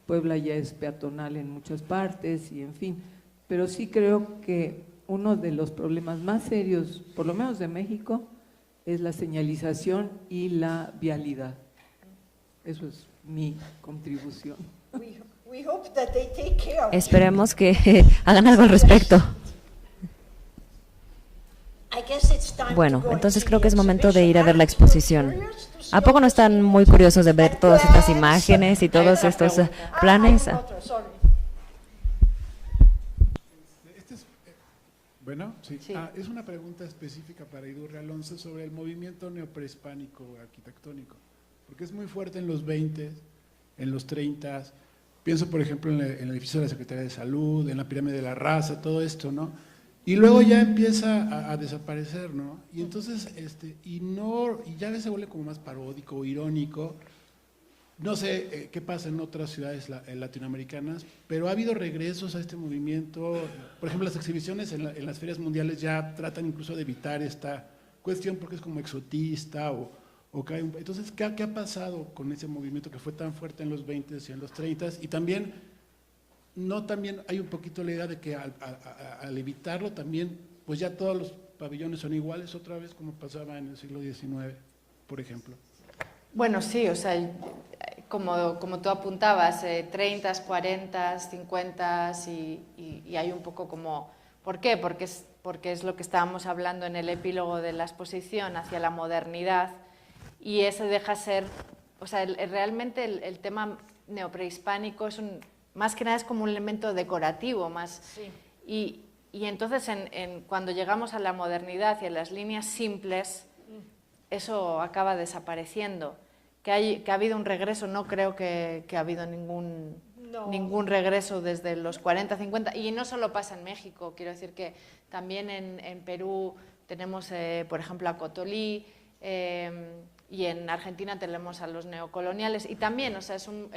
Puebla ya es peatonal en muchas partes y en fin, pero sí creo que uno de los problemas más serios, por lo menos de México, es la señalización y la vialidad. Eso es mi contribución. We hope that they take care of it. Esperemos que hagan algo al respecto. I guess it's time Bueno, to go and entonces see creo the que es momento de ir a ver la exhibition. exposición. Aren't you curious to see ¿A poco no están muy curiosos de ver todas estas imágenes y todos otra estos pregunta. planes? I forgot, sorry. Bueno, sí. Sí. Es una pregunta específica para Idurre Alonso sobre el movimiento neoprehispánico arquitectónico, porque es muy fuerte en los 20, en los 30. Pienso, por ejemplo, en el edificio de la Secretaría de Salud, en la Pirámide de la Raza, todo esto, ¿no? Y luego ya empieza a desaparecer, ¿no? Y entonces, y ya a veces se vuelve como más paródico o irónico. No sé qué pasa en otras ciudades latinoamericanas, pero ha habido regresos a este movimiento. Por ejemplo, las exhibiciones en las ferias mundiales ya tratan incluso de evitar esta cuestión porque es como exotista o cae un... Entonces, ¿qué ha pasado con ese movimiento que fue tan fuerte en los 20s y en los 30s? Y también hay un poquito la idea de que al evitarlo también, pues ya todos los pabellones son iguales otra vez, como pasaba en el siglo XIX, por ejemplo. Bueno, sí, o sea, como tú apuntabas, 30s, 40s, 50s y hay un poco como... ¿Por qué? Porque es lo que estábamos hablando en el epílogo de la exposición hacia la modernidad y ese deja ser... O sea, realmente el tema neoprehispánico es más que nada es como un elemento decorativo más... Sí. Y entonces cuando llegamos a la modernidad y a las líneas simples, eso acaba desapareciendo. Que ha habido un regreso, no creo que ha habido ningún regreso desde los 40, 50, y no solo pasa en México, quiero decir que también en Perú tenemos, por ejemplo, a Cotolí, y en Argentina tenemos a los neocoloniales, y también, o sea, es un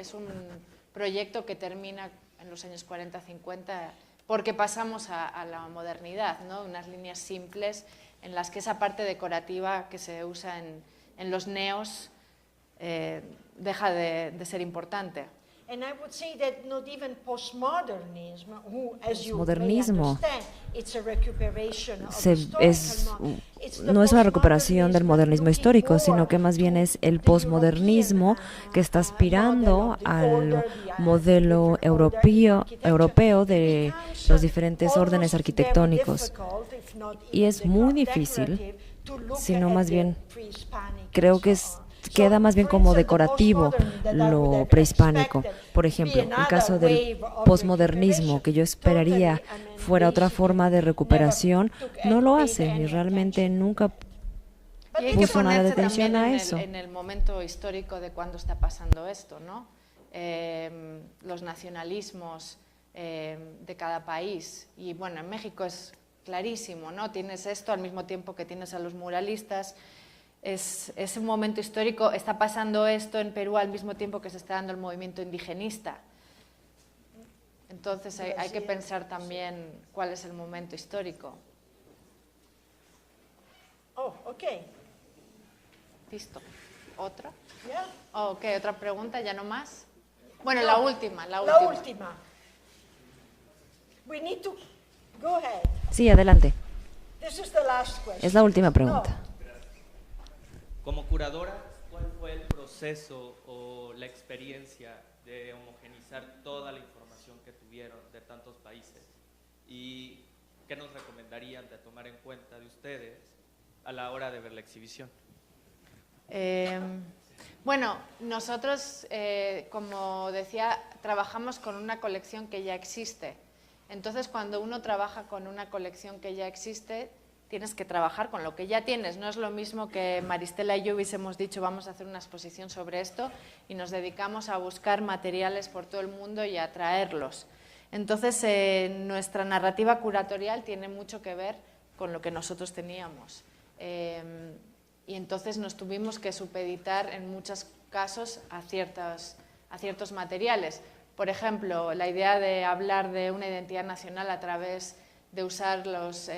proyecto que termina en los años 40, 50, porque pasamos a la modernidad, ¿no? Unas líneas simples en las que esa parte decorativa que se usa en los neos deja de ser importante. And I would say that not even postmodernism, who, as you may Postmodernismo understand, it's a recuperation of historical no es una recuperación del modernismo histórico, sino que más bien es el posmodernismo que está aspirando al modelo europeo de los diferentes órdenes arquitectónicos. Y es muy difícil, sino más bien creo que queda más bien como decorativo lo prehispánico. Por ejemplo, el caso del posmodernismo, que yo esperaría fuera otra forma de recuperación, no lo hace y realmente nunca Y hay que puso nada de ponerse atención también a eso. en el momento histórico de cuando está pasando esto, ¿no? Los nacionalismos de cada país. Y bueno, en México es clarísimo, ¿no? Tienes esto al mismo tiempo que tienes a los muralistas. Es un momento histórico, está pasando esto en Perú al mismo tiempo que se está dando el movimiento indigenista. Entonces hay que pensar también cuál es el momento histórico. Oh, okay. ¿Listo? ¿Otra? Yeah. Oh, ok, otra pregunta, ¿ya no más? Bueno, No. la última. La última. We need to go ahead. Sí, adelante. This is the last question. Es la última pregunta. Como curadora, ¿cuál fue el proceso o la experiencia de homogenizar toda la información que tuvieron de tantos países? ¿Y qué nos recomendarían de tomar en cuenta de ustedes a la hora de ver la exhibición? Bueno, nosotros, como decía, trabajamos con una colección que ya existe. Entonces, cuando uno trabaja con una colección que ya existe, tienes que trabajar con lo que ya tienes. No es lo mismo que Maristela y yo hubiésemos dicho vamos a hacer una exposición sobre esto y nos dedicamos a buscar materiales por todo el mundo y a traerlos. Entonces, nuestra narrativa curatorial tiene mucho que ver con lo que nosotros teníamos. Y entonces nos tuvimos que supeditar en muchos casos a ciertos materiales. Por ejemplo, la idea de hablar de una identidad nacional a través de usar las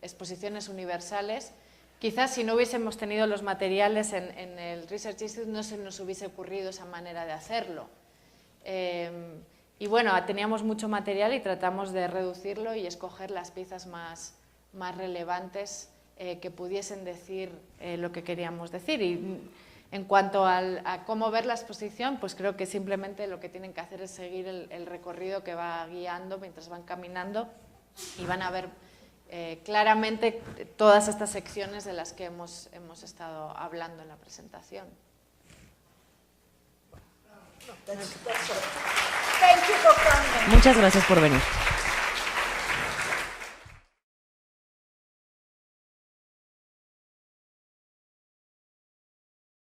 exposiciones universales, quizás si no hubiésemos tenido los materiales en el Research Institute no se nos hubiese ocurrido esa manera de hacerlo. Y bueno, teníamos mucho material y tratamos de reducirlo y escoger las piezas más relevantes que pudiesen decir lo que queríamos decir. Y en cuanto a cómo ver la exposición, pues creo que simplemente lo que tienen que hacer es seguir el recorrido que va guiando mientras van caminando y van a ver claramente todas estas secciones de las que hemos estado hablando en la presentación. Thank you for coming. Muchas gracias por venir.